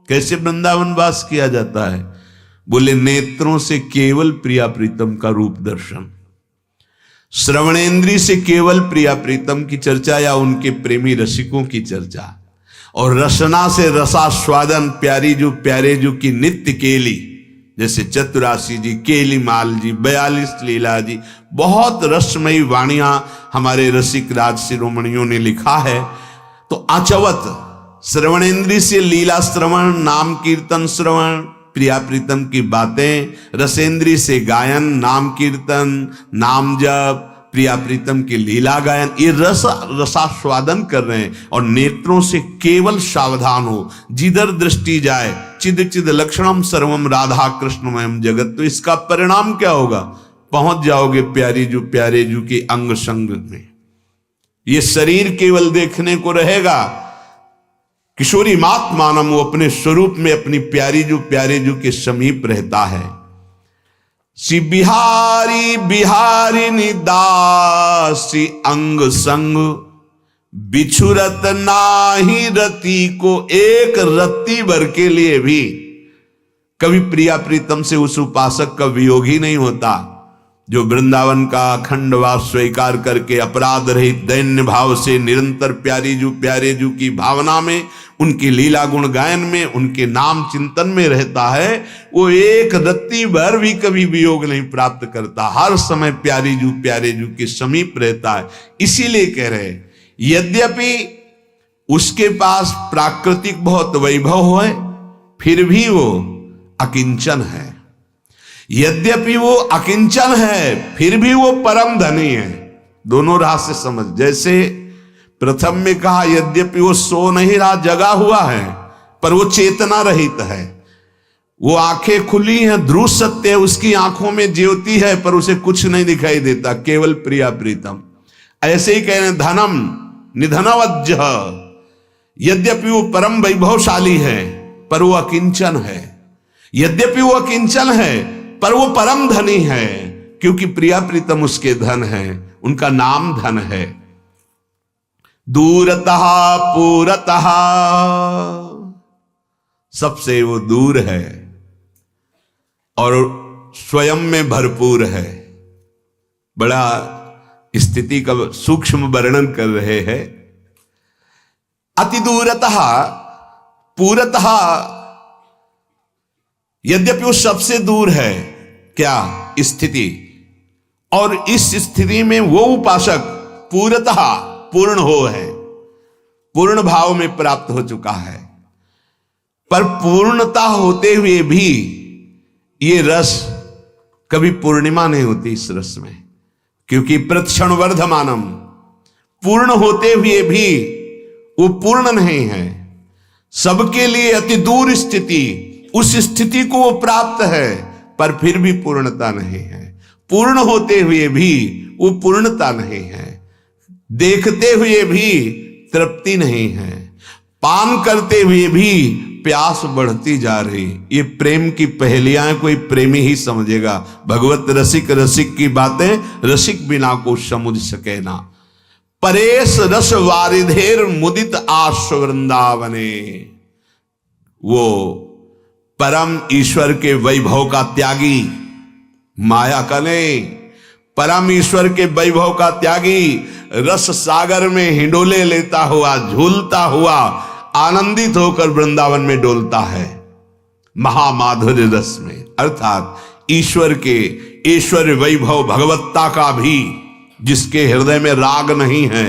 S1: कैसे वृंदावन वास किया जाता है? बोले नेत्रों से केवल प्रिया प्रीतम का रूप दर्शन, श्रवणेन्द्री से केवल प्रिया प्रीतम की चर्चा या उनके प्रेमी रसिकों की चर्चा, और रसना से रसास्वादन प्यारी जो की नित्य केली, जैसे चतुरासी जी, केली माल जी, 42 लीला जी, बहुत रसमयी वाणियां हमारे रसिक राज शिरोमणियों ने लिखा है। तो आचवत श्रवणेन्द्री से लीला श्रवण, नाम कीर्तन श्रवण, प्रिया प्रीतम की बातें, रसेंद्री से गायन, नाम कीर्तन, नाम जप, प्रिया प्रीतम की लीला गायन, ये रसास्वादन कर रहे हैं। और नेत्रों से केवल सावधान हो, जिधर दृष्टि जाए चिद चिद लक्षणम सर्वम राधा कृष्णमयम जगत। तो इसका परिणाम क्या होगा? पहुंच जाओगे प्यारे जू के अंग संग में। ये शरीर केवल देखने को रहेगा, किशोरी मात मानम वो अपने स्वरूप में अपनी प्यारे जू के समीप रहता है। श्री बिहारी बिहारी निदासी अंग संग बिछुरत नाही रति को। एक रत्ती भर के लिए भी कभी प्रिया प्रीतम से उस उपासक का वियोग ही नहीं होता, जो वृंदावन का अखंडवास स्वीकार करके अपराध रहित दैन्य भाव से निरंतर प्यारे जू की भावना में, उनकी लीला गुण गायन में, उनके नाम चिंतन में रहता है। वो एक रत्ती भर भी कभी वियोग नहीं प्राप्त करता, हर समय प्यारे जू के समीप रहता है। इसीलिए कह रहे हैं, यद्यपि उसके पास प्राकृतिक बहुत वैभव हो, फिर भी वो अकिंचन है। यद्यपि वो अकिंचन है, फिर भी वो परम धनी है। दोनों राह से समझ। जैसे प्रथम में कहा, यद्यपि वो सो नहीं रहा, जगा हुआ है, पर वो चेतना रहित है। वो आंखें खुली हैं, ध्रुव सत्य है, उसकी आंखों में ज्योति है, पर उसे कुछ नहीं दिखाई देता, केवल प्रिया प्रीतम। ऐसे ही कह रहे हैं, धनम निधनवज्ज, यद्यपि वो परम वैभवशाली है, पर वो अकिंचन है। यद्यपि वो अकिंचन है, पर वो परम धनी है, क्योंकि प्रिया प्रीतम उसके धन है, उनका नाम धन है। दूरतः पूरतः, सबसे वो दूर है और स्वयं में भरपूर है। बड़ा स्थिति का सूक्ष्म वर्णन कर रहे हैं। अति दूरतः पूरतः, यद्यपि वो सबसे दूर है, क्या स्थिति, और इस स्थिति में वो उपासक पूर्णतः पूर्ण हो है, पूर्ण भाव में प्राप्त हो चुका है। पर पूर्णता होते हुए भी ये रस कभी पूर्णिमा नहीं होती इस रस में, क्योंकि प्रतिक्षण वर्धमानम, पूर्ण होते हुए भी वो पूर्ण नहीं है। सबके लिए अति दूर स्थिति, उस स्थिति को वो प्राप्त है, पर फिर भी पूर्णता नहीं है। पूर्ण होते हुए भी वो पूर्णता नहीं है। देखते हुए भी तृप्ति नहीं है। पान करते हुए भी प्यास बढ़ती जा रही। ये प्रेम की पहेलियां कोई प्रेमी ही समझेगा। भगवत रसिक की बातें रसिक बिना को समझ सके ना। परेश रस वारिधेर मुदित आश वृंदावने, वो परम ईश्वर के वैभव का त्यागी, माया का नहीं, परम ईश्वर के वैभव का त्यागी, रस सागर में हिंडोले लेता हुआ, झूलता हुआ, आनंदित होकर वृंदावन में डोलता है महामाधुर्य रस में। अर्थात ईश्वर के ऐश्वर्य वैभव भगवत्ता का भी जिसके हृदय में राग नहीं है,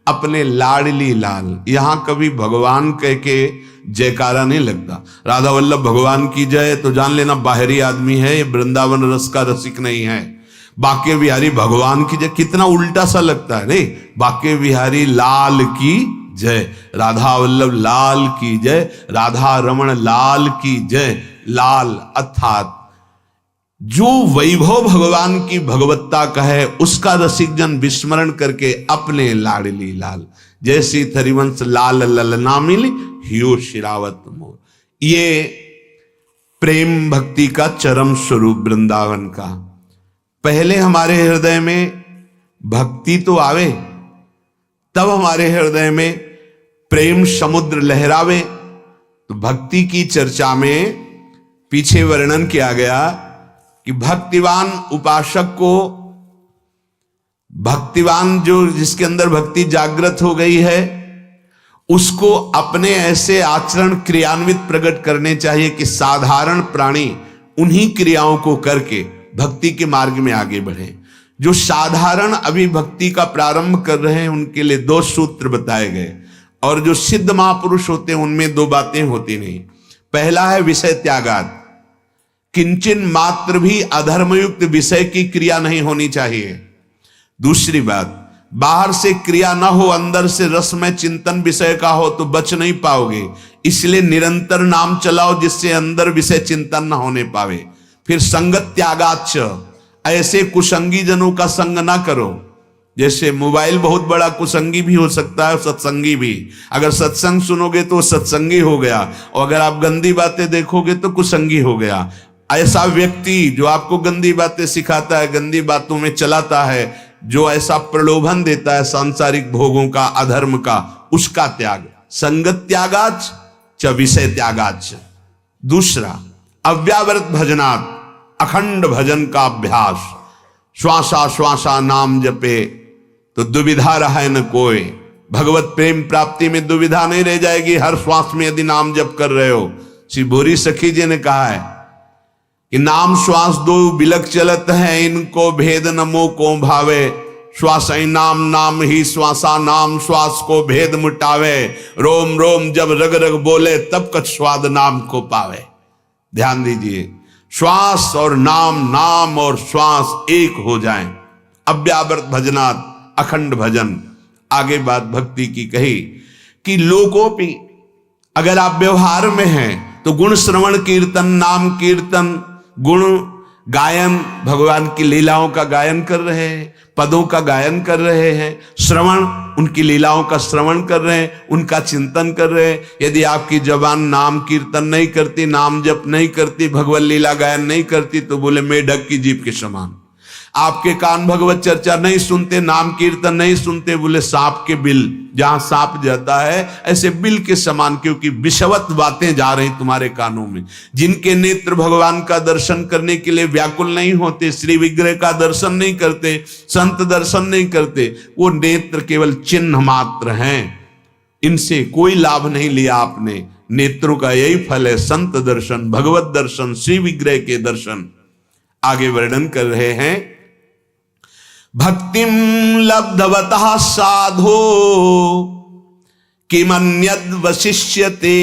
S1: अपने लाडली लाल। यहां कभी भगवान कह के जयकारा नहीं लगता। राधा वल्लभ भगवान की जय तो जान लेना बाहरी आदमी है, ये वृंदावन रस का रसिक नहीं है। बाके बिहारी भगवान की जय, कितना उल्टा सा लगता है नहीं। बाके बिहारी लाल की जय, राधा वल्लभ लाल की जय, राधा रमण लाल की जय। लाल अर्थात जो वैभव भगवान की भगवत्ता का है, उसका रसिक जन विस्मरण करके अपने लाडली लाल, जैसी थरिवंश लाल ललना मिल हियो शिरावत मोर। ये प्रेम भक्ति का चरम स्वरूप वृंदावन का। पहले हमारे हृदय में भक्ति तो आवे, तब हमारे हृदय में प्रेम समुद्र लहरावे। तो भक्ति की चर्चा में पीछे वर्णन किया गया कि भक्तिवान उपासक को, भक्तिवान जो जिसके अंदर भक्ति जागृत हो गई है, उसको अपने ऐसे आचरण क्रियान्वित प्रकट करने चाहिए कि साधारण प्राणी उन्हीं क्रियाओं को करके भक्ति के मार्ग में आगे बढ़े। जो साधारण अभी भक्ति का प्रारंभ कर रहे हैं उनके लिए 2 सूत्र बताए गए, और जो सिद्ध महापुरुष होते हैं उनमें 2 बातें होती नहीं। पहला है विषय त्यागात, किंचन मात्र भी अधर्मयुक्त विषय की क्रिया नहीं होनी चाहिए। दूसरी बात, बाहर से क्रिया ना हो, अंदर से रसमय चिंतन विषय का हो तो बच नहीं पाओगे। इसलिए निरंतर नाम चलाओ जिससे अंदर विषय चिंतन ना होने पावे। फिर संगत त्यागाच, ऐसे कुसंगी जनों का संग ना करो। जैसे मोबाइल बहुत बड़ा कुसंगी भी हो सकता है, सत्संगी भी। अगर सत्संग सुनोगे तो सत्संगी हो गया, और अगर आप गंदी बातें देखोगे तो कुसंगी हो गया। ऐसा व्यक्ति जो आपको गंदी बातें सिखाता है, गंदी बातों में चलाता है, जो ऐसा प्रलोभन देता है सांसारिक भोगों का, अधर्म का, उसका त्याग। संगत त्यागाच च विषय त्यागाच। दूसरा, अव्यावृत भजनात्, अखंड भजन का अभ्यास। श्वासा श्वासा नाम जपे तो दुविधा रहे न कोई। भगवत प्रेम प्राप्ति में दुविधा नहीं रह जाएगी हर श्वास में यदि नाम जप कर रहे हो। श्री भूरी सखी जी ने कहा है कि नाम श्वास 2 बिलक चलत है, इनको भेद न मोह को भावे। श्वास ही नाम, नाम ही श्वासा, नाम श्वास को भेद मुटावे। रोम रोम जब रग रग बोले तब कछ स्वाद नाम को पावे। ध्यान दीजिए, श्वास और नाम, नाम और श्वास एक हो जाएं। अव्यावृत भजनात्, अखंड भजन। आगे बात भक्ति की कही कि लोकोपि, अगर आप व्यवहार में हैं तो गुण श्रवण कीर्तन, नाम कीर्तन, गुण गायन, भगवान की लीलाओं का गायन कर रहे हैं, पदों का गायन कर रहे हैं, श्रवण, उनकी लीलाओं का श्रवण कर रहे हैं, उनका चिंतन कर रहे हैं। यदि आपकी जबान नाम कीर्तन नहीं करती, नाम जप नहीं करती, भगवत लीला गायन नहीं करती, तो बोले मेढक की जीभ के समान। आपके कान भगवत चर्चा नहीं सुनते, नाम कीर्तन नहीं सुनते, बोले सांप के बिल, जहां सांप जाता है ऐसे बिल के समान, क्योंकि विषवत बातें जा रही तुम्हारे कानों में। जिनके नेत्र भगवान का दर्शन करने के लिए व्याकुल नहीं होते, श्री विग्रह का दर्शन नहीं करते, संत दर्शन नहीं करते, वो नेत्र केवल चिन्ह मात्र हैं। इनसे कोई लाभ नहीं लिया आपने। नेत्रों का यही फल है, संत दर्शन, भगवत दर्शन, श्री विग्रह के दर्शन। आगे वर्णन कर रहे हैं, भक्तिम लब्धवतः साधो किमन्यद् वशिष्यते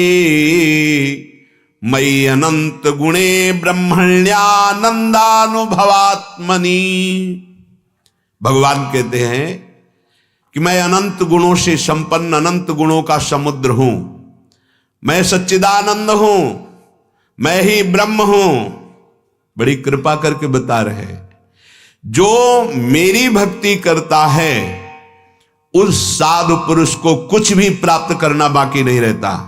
S1: मयि अनंत गुणे ब्रह्मण्यानंदानुभवात्मनि। भगवान कहते हैं कि मैं अनंत गुणों से संपन्न, अनंत गुणों का समुद्र हूं। मैं सच्चिदानंद हूं, मैं ही ब्रह्म हूं। बड़ी कृपा करके बता रहे हैं, जो मेरी भक्ति करता है उस साधु पुरुष को कुछ भी प्राप्त करना बाकी नहीं रहता।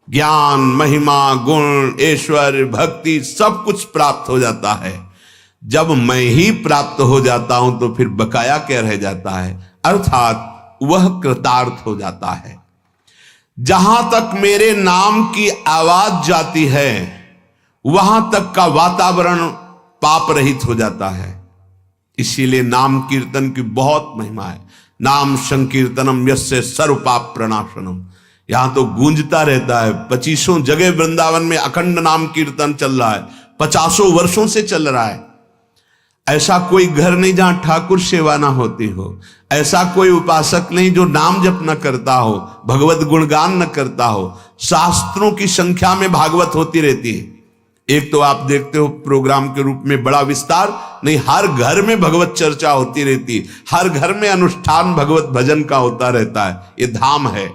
S1: ज्ञान, महिमा, गुण, ऐश्वर्य, भक्ति सब कुछ प्राप्त हो जाता है। जब मैं ही प्राप्त हो जाता हूं तो फिर बकाया क्या रह जाता है, अर्थात वह कृतार्थ हो जाता है। जहां तक मेरे नाम की आवाज जाती है वहां तक का वातावरण पाप रहित हो जाता है। इसीलिए नाम कीर्तन की बहुत महिमा है। नाम संकीर्तनम यस्य सर्व पाप प्रणाशनम। यहां तो गूंजता रहता है। 25 जगह वृंदावन में अखंड नाम कीर्तन चल रहा है, 50 वर्षों से चल रहा है। ऐसा कोई घर नहीं जहां ठाकुर सेवा ना होती हो, ऐसा कोई उपासक नहीं जो नाम जप न करता हो, भगवत गुणगान न करता हो। शास्त्रों की संख्या में भागवत होती रहती है। एक तो आप देखते हो प्रोग्राम के रूप में बड़ा विस्तार नहीं, हर घर में भगवत चर्चा होती रहती, हर घर में अनुष्ठान भगवत भजन का होता रहता है। ये धाम है।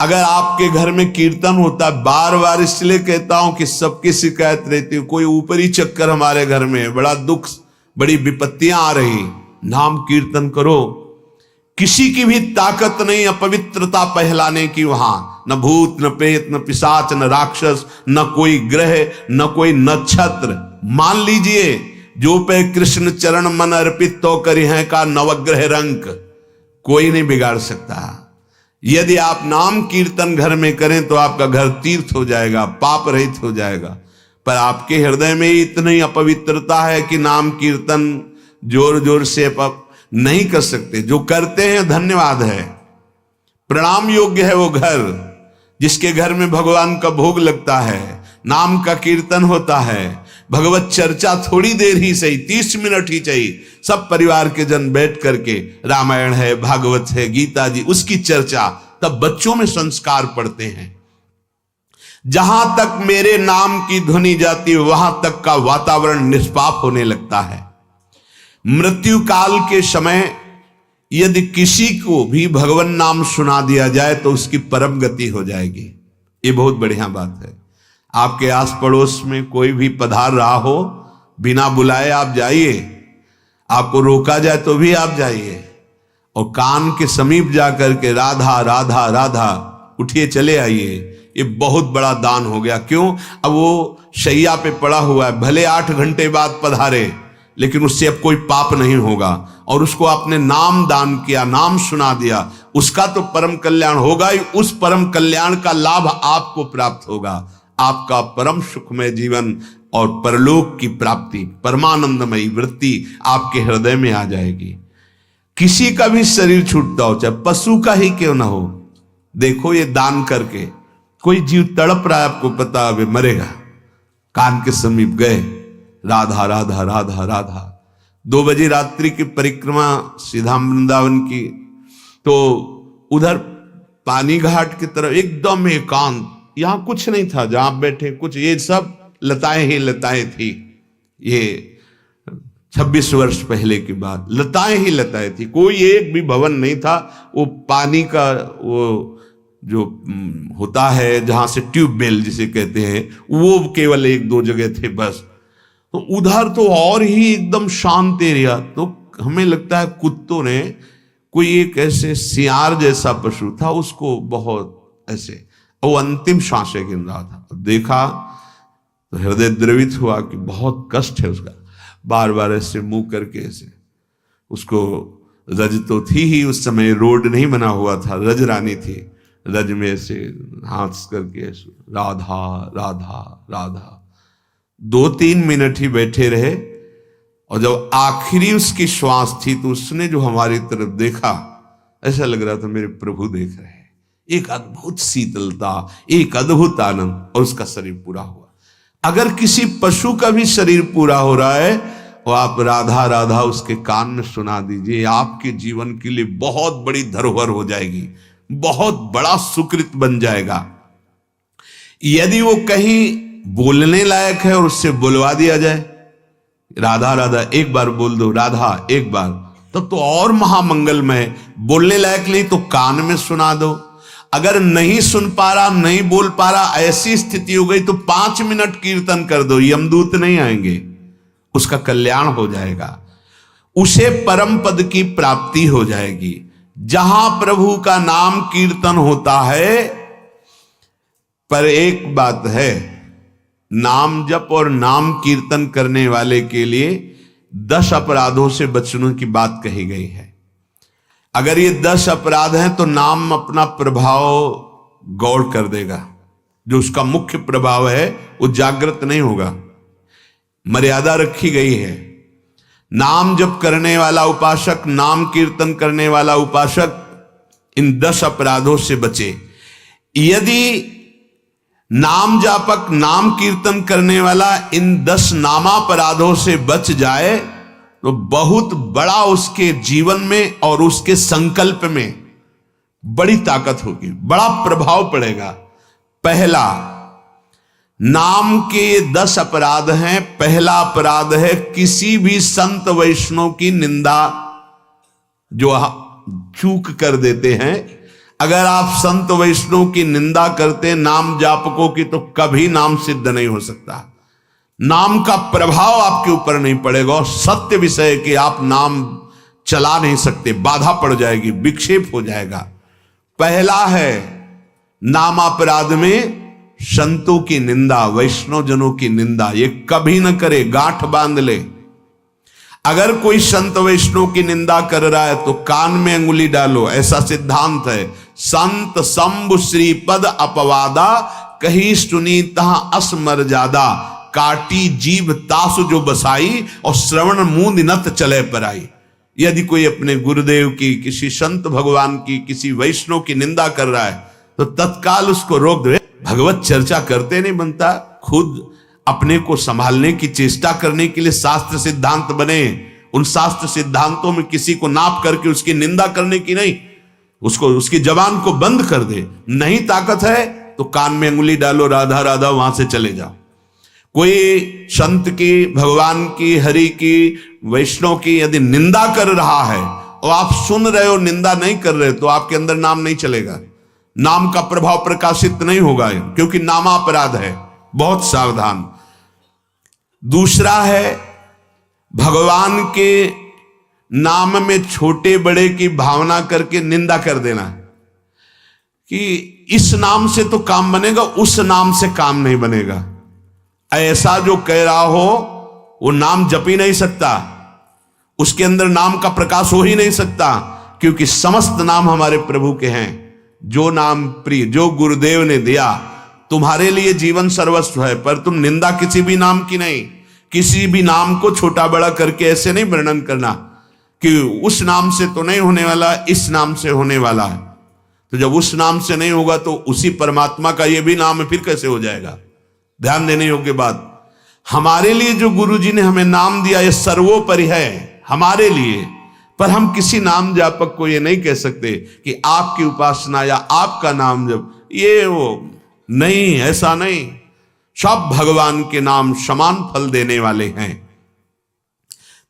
S1: अगर आपके घर में कीर्तन होता है, बार बार इसलिए कहता हूं कि सबकी शिकायत रहती है, कोई ऊपरी चक्कर हमारे घर में है, बड़ा दुख, बड़ी विपत्तियां आ रही। नाम कीर्तन करो, किसी की भी ताकत नहीं अपवित्रता फैलाने की। वहां न भूत, न प्रेत, न पिशाच, न राक्षस, न कोई ग्रह, न कोई नक्षत्र। मान लीजिए जो पे कृष्ण चरण मन अर्पित तो करी है का नवग्रह रंक। कोई नहीं बिगाड़ सकता। यदि आप नाम कीर्तन घर में करें तो आपका घर तीर्थ हो जाएगा, पाप रहित हो जाएगा। पर आपके हृदय में इतनी अपवित्रता है कि नाम कीर्तन जोर जोर से नहीं कर सकते। जो करते हैं धन्यवाद है, प्रणाम योग्य है वो घर जिसके घर में भगवान का भोग लगता है, नाम का कीर्तन होता है, भगवत चर्चा थोड़ी देर ही सही, 30 मिनट ही चाहिए, सब परिवार के जन बैठ करके रामायण है, भागवत है, गीता जी, उसकी चर्चा, तब बच्चों में संस्कार पड़ते हैं। जहां तक मेरे नाम की ध्वनि जाती है वहां तक का वातावरण निष्पाप होने लगता है। मृत्यु काल के समय यदि किसी को भी भगवान नाम सुना दिया जाए तो उसकी परम गति हो जाएगी। ये बहुत बढ़िया बात है। आपके आस पड़ोस में कोई भी पधार रहा हो, बिना बुलाए आप जाइए, आपको रोका जाए तो भी आप जाइए और कान के समीप जाकर के राधा राधा राधा उठिए चले आइए। ये बहुत बड़ा दान हो गया। क्यों? अब वो शैया पे पड़ा हुआ है, भले 8 घंटे बाद पधारे, लेकिन उससे अब कोई पाप नहीं होगा। और उसको आपने नाम दान किया, नाम सुना दिया, उसका तो परम कल्याण होगा ही, उस परम कल्याण का लाभ आपको प्राप्त होगा। आपका परम सुखमय जीवन और परलोक की प्राप्ति, परमानंदमयी वृत्ति आपके हृदय में आ जाएगी। किसी का भी शरीर छूटता हो, चाहे पशु का ही क्यों ना हो, देखो ये दान करके कोई जीव तड़प रहा है, आपको पता है मरेगा, कान के समीप गए, राधा राधा राधा राधा। 2 बजे रात्रि की परिक्रमा सीधा वृंदावन की, तो उधर पानी घाट की तरफ एकदम एकांत, यहां कुछ नहीं था जहां आप बैठे, कुछ ये सब लताएं ही लताएं थी। ये 26 वर्ष पहले की बात, लताएं ही लताएं थी, कोई एक भी भवन नहीं था। वो पानी का वो जो होता है जहां से ट्यूबवेल जिसे कहते हैं, वो केवल 1-2 जगह थे बस। तो उधर तो और ही एकदम शांत एरिया। तो हमें लगता है कुत्तों ने, कोई एक ऐसे सियार जैसा पशु था, उसको बहुत ऐसे, वो अंतिम सांसें गिन रहा था। देखा तो हृदय द्रवित हुआ कि बहुत कष्ट है उसका, बार बार ऐसे मुंह करके ऐसे। उसको रज तो थी ही उस समय, रोड नहीं बना हुआ था, रज रानी थी, रज में ऐसे हाथ करके ऐसे राधा राधा राधा। 2-3 मिनट ही बैठे रहे और जब आखिरी उसकी श्वास थी तो उसने जो हमारी तरफ देखा, ऐसा लग रहा था मेरे प्रभु देख रहे हैं। एक अद्भुत शीतलता, एक अद्भुत आनंद, और उसका शरीर पूरा हुआ। अगर किसी पशु का भी शरीर पूरा हो रहा है और आप राधा राधा उसके कान में सुना दीजिए, आपके जीवन के लिए बहुत बड़ी धरोहर हो जाएगी, बहुत बड़ा सुकृत बन जाएगा। यदि वो कहीं बोलने लायक है और उससे बुलवा दिया जाए, राधा राधा एक बार बोल दो, राधा एक बार, तब तो और महामंगलमय। बोलने लायक नहीं तो कान में सुना दो। अगर नहीं सुन पा रहा, नहीं बोल पा रहा, ऐसी स्थिति हो गई तो 5 मिनट कीर्तन कर दो, यमदूत नहीं आएंगे, उसका कल्याण हो जाएगा, उसे परम पद की प्राप्ति हो जाएगी। जहां प्रभु का नाम कीर्तन होता है, पर एक बात है, नाम जप और नाम कीर्तन करने वाले के लिए 10 अपराधों से बचने की बात कही गई है। अगर ये 10 अपराध हैं तो नाम अपना प्रभाव गौड़ कर देगा, जो उसका मुख्य प्रभाव है वो जागृत नहीं होगा। मर्यादा रखी गई है। नाम जप करने वाला उपासक, नाम कीर्तन करने वाला उपासक इन 10 अपराधों से बचे। यदि नाम जापक, नाम कीर्तन करने वाला इन 10 नामापराधों से बच जाए तो बहुत बड़ा उसके जीवन में और उसके संकल्प में बड़ी ताकत होगी, बड़ा प्रभाव पड़ेगा। पहला, नाम के 10 अपराध हैं। पहला अपराध है किसी भी संत वैष्णव की निंदा, जो चूक कर देते हैं। अगर आप संत वैष्णव की निंदा करते नाम जापकों की तो कभी नाम सिद्ध नहीं हो सकता, नाम का प्रभाव आपके ऊपर नहीं पड़ेगा, और सत्य विषय कि आप नाम चला नहीं सकते, बाधा पड़ जाएगी, विक्षेप हो जाएगा। पहला है नामापराध में संतों की निंदा, वैष्णव जनों की निंदा, ये कभी न करे, गांठ बांध ले। अगर कोई संत वैष्णव की निंदा कर रहा है तो कान में अंगुली डालो, ऐसा सिद्धांत है। संत शंभु श्रीपद अपवादा, कही सुनी तहां असमर जादा, काटी जीभ तासु जो बसाई, और श्रवण मूंद नत चले पर आई। यदि कोई अपने गुरुदेव की, किसी संत भगवान की, किसी वैष्णव की निंदा कर रहा है तो तत्काल उसको रोक दे। भगवत चर्चा करते नहीं बनता, खुद अपने को संभालने की चेष्टा करने के लिए शास्त्र सिद्धांत बने। उन शास्त्र सिद्धांतों में किसी को नाप करके उसकी निंदा करने की नहीं, उसको, उसकी जबान को बंद कर दे। नहीं ताकत है तो कान में अंगुली डालो, राधा राधा, वहां से चले जाओ। कोई संत की, भगवान की, हरि की, वैष्णव की यदि निंदा कर रहा है और आप सुन रहे हो, निंदा नहीं कर रहे, तो आपके अंदर नाम नहीं चलेगा, नाम का प्रभाव प्रकाशित नहीं होगा, क्योंकि नामापराध है। बहुत सावधान। दूसरा है भगवान के नाम में छोटे बड़े की भावना करके निंदा कर देना कि इस नाम से तो काम बनेगा, उस नाम से काम नहीं बनेगा। ऐसा जो कह रहा हो वो नाम जप ही नहीं सकता, उसके अंदर नाम का प्रकाश हो ही नहीं सकता, क्योंकि समस्त नाम हमारे प्रभु के हैं। जो नाम प्रिय, जो गुरुदेव ने दिया, तुम्हारे लिए जीवन सर्वस्व है, पर तुम निंदा किसी भी नाम की नहीं। किसी भी नाम को छोटा बड़ा करके ऐसे नहीं वर्णन करना कि उस नाम से तो नहीं होने वाला, इस नाम से होने वाला है। तो जब उस नाम से नहीं होगा तो उसी परमात्मा का ये भी नाम है, फिर कैसे हो जाएगा? ध्यान देने योग्य बात। हमारे लिए जो गुरु जी ने हमें नाम दिया, ये सर्वोपरि है हमारे लिए, पर हम किसी नाम जापक को ये नहीं कह सकते कि आपकी उपासना या आपका नाम जब, ये वो नहीं, ऐसा नहीं। सब भगवान के नाम समान फल देने वाले हैं।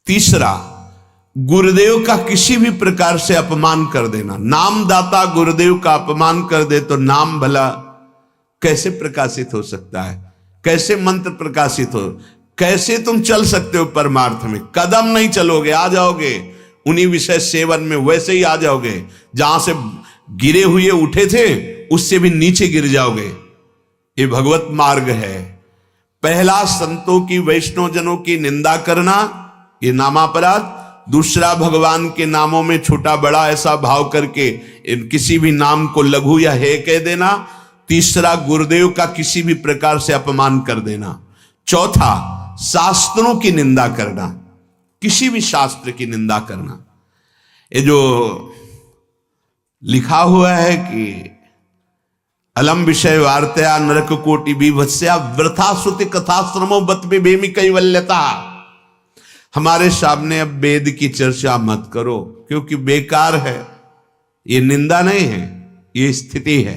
S1: तीसरा, गुरुदेव का किसी भी प्रकार से अपमान कर देना। नामदाता गुरुदेव का अपमान कर दे तो नाम भला कैसे प्रकाशित हो सकता है? कैसे मंत्र प्रकाशित हो? कैसे तुम चल सकते हो परमार्थ में? कदम नहीं चलोगे, आ जाओगे उन्हीं विषय सेवन में, वैसे ही आ जाओगे। जहां से गिरे हुए उठे थे उससे भी नीचे गिर जाओगे। ये भगवत मार्ग है। पहला, संतों की, वैष्णव जनों की निंदा करना, ये नामापराध। दूसरा, भगवान के नामों में छोटा बड़ा ऐसा भाव करके किसी भी नाम को लघु या हे कह देना। तीसरा, गुरुदेव का किसी भी प्रकार से अपमान कर देना। चौथा, शास्त्रों की निंदा करना, किसी भी शास्त्र की निंदा करना। ये जो लिखा हुआ है कि अलम विषय वार्तया नरक कोटि विभत्स्या वृथा श्रुति कथा श्रमो बत बेमी कैवल्यता। हमारे सामने अब वेद की चर्चा मत करो, क्योंकि बेकार है। ये निंदा नहीं है, ये स्थिति है।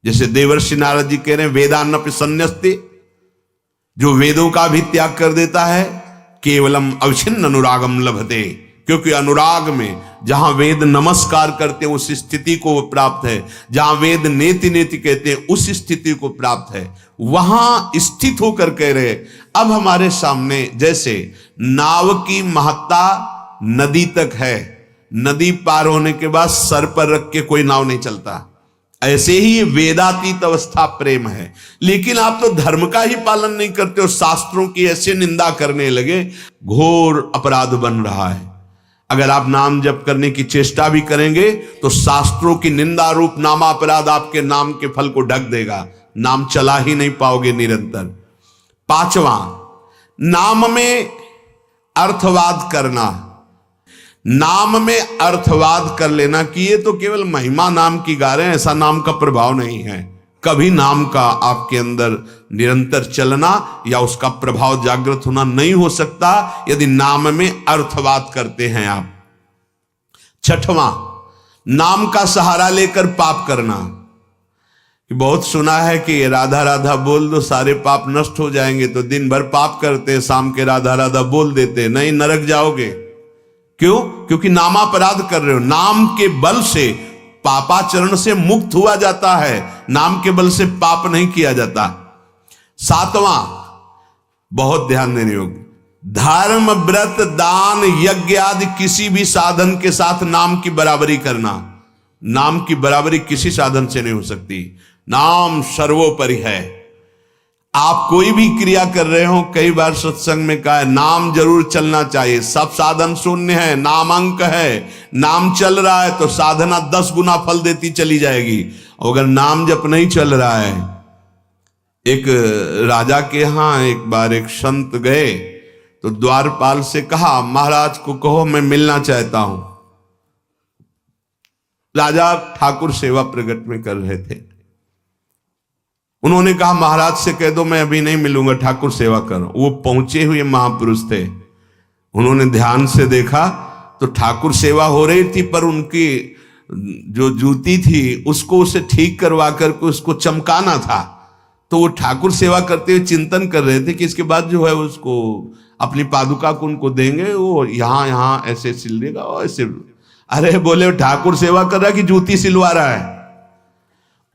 S1: जैसे देवर्षि नारद जी कह रहे हैं, वेदान्नपि संन्यस्ते, जो वेदों का भी त्याग कर देता है, केवलम अवच्छिन्न अनुरागम लभते, क्योंकि अनुराग में जहां वेद नमस्कार करते हैं उस स्थिति को वो प्राप्त है, जहां वेद नेति नेति कहते हैं उस स्थिति को प्राप्त है, वहां स्थित होकर कह रहे। अब हमारे सामने जैसे नाव की महत्ता नदी तक है, नदी पार होने के बाद सर पर रख के कोई नाव नहीं चलता, ऐसे ही वेदातीत अवस्था प्रेम है। लेकिन आप तो धर्म का ही पालन नहीं करते हो, शास्त्रों की ऐसे निंदा करने लगे, घोर अपराध बन रहा है। अगर आप नाम जप करने की चेष्टा भी करेंगे तो शास्त्रों की निंदा रूप नामापराध आपके नाम के फल को ढक देगा, नाम चला ही नहीं पाओगे निरंतर। पांचवा, नाम में अर्थवाद करना। नाम में अर्थवाद कर लेना कि ये तो केवल महिमा नाम की गा रहे हैं, ऐसा नाम का प्रभाव नहीं है। कभी नाम का आपके अंदर निरंतर चलना या उसका प्रभाव जागृत होना नहीं हो सकता यदि नाम में अर्थवाद करते हैं आप। छठवां, नाम का सहारा लेकर पाप करना। बहुत सुना है कि राधा राधा बोल दो सारे पाप नष्ट हो जाएंगे, तो दिन भर पाप करते, शाम के राधा राधा बोल देते, नहीं, नरक जाओगे। क्यों? क्योंकि नामापराध कर रहे हो। नाम के बल से पापाचरण से मुक्त हुआ जाता है, नाम के बल से पाप नहीं किया जाता। सातवां, बहुत ध्यान देने योग्य, धर्म व्रत दान यज्ञ आदि किसी भी साधन के साथ नाम की बराबरी करना। नाम की बराबरी किसी साधन से नहीं हो सकती, नाम सर्वोपरि है। आप कोई भी क्रिया कर रहे हो, कई बार सत्संग में कहा है नाम जरूर चलना चाहिए। सब साधन शून्य है, नाम अंक है। नाम चल रहा है तो साधना 10 गुना फल देती चली जाएगी। अगर नाम जप नहीं चल रहा है, एक राजा के यहां एक बार एक संत गए तो द्वारपाल से कहा महाराज को कहो मैं मिलना चाहता हूं। राजा ठाकुर सेवा प्रकट में कर रहे थे। उन्होंने कहा महाराज से कह दो मैं अभी नहीं मिलूंगा, ठाकुर सेवा करो। वो पहुंचे हुए महापुरुष थे। उन्होंने ध्यान से देखा तो ठाकुर सेवा हो रही थी, पर उनकी जो जूती थी उसको उसे ठीक करवा करके उसको चमकाना था। तो वो ठाकुर सेवा करते हुए चिंतन कर रहे थे कि इसके बाद जो है उसको अपनी पादुका को उनको देंगे, वो यहाँ ऐसे सिल देगा और ऐसे। अरे बोले ठाकुर सेवा कर रहा है कि जूती सिलवा रहा है?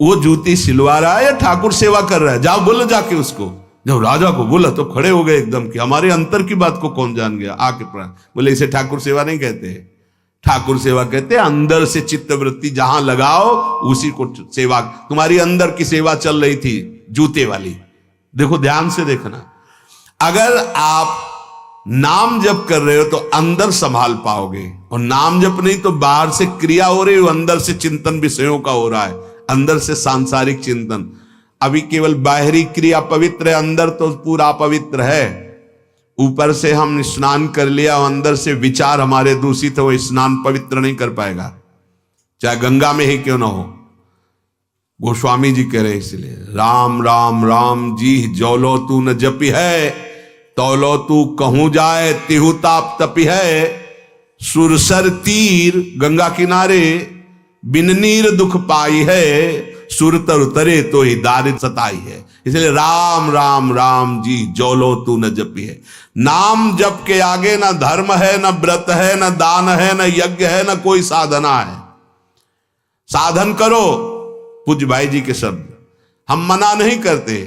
S1: वो जूती सिलवा रहा है या ठाकुर सेवा कर रहा है? जाओ बोलो जाके उसको। जब राजा को बोला तो खड़े हो गए एकदम कि हमारे अंतर की बात को कौन जान गया। आके प्राण बोले इसे ठाकुर सेवा नहीं कहते। ठाकुर सेवा कहते हैं अंदर से चित्त वृत्ति जहां लगाओ उसी को सेवा। तुम्हारी अंदर की सेवा चल रही थी जूते वाली। देखो ध्यान से देखना, अगर आप नाम जप कर रहे हो तो अंदर संभाल पाओगे, और नाम जप नहीं तो बाहर से क्रिया हो रही हो, अंदर से चिंतन विषयों का हो रहा है, अंदर से सांसारिक चिंतन। अभी केवल बाहरी क्रिया पवित्र है, अंदर तो पूरा अपवित्र है। ऊपर से हम स्नान कर लिया, अंदर से विचार हमारे दूषित है, वो स्नान पवित्र नहीं कर पाएगा, चाहे गंगा में ही क्यों ना हो। गोस्वामी जी कह रहे इसलिए राम राम राम जी जौलो तू न जपी है, तौलो तू कहूं जाए तिहु ताप तपी है। सुरसर तीर गंगा किनारे बिन नीर दुख पाई है, सुरतर उतरे तो ही दारिद्र सताई है। इसलिए राम राम राम जी जौलो तू न जपी है। नाम जप के आगे ना धर्म है, ना व्रत है, ना दान है, ना यज्ञ है, ना कोई साधना है। साधन करो, पूज्य भाई जी के शब्द हम मना नहीं करते,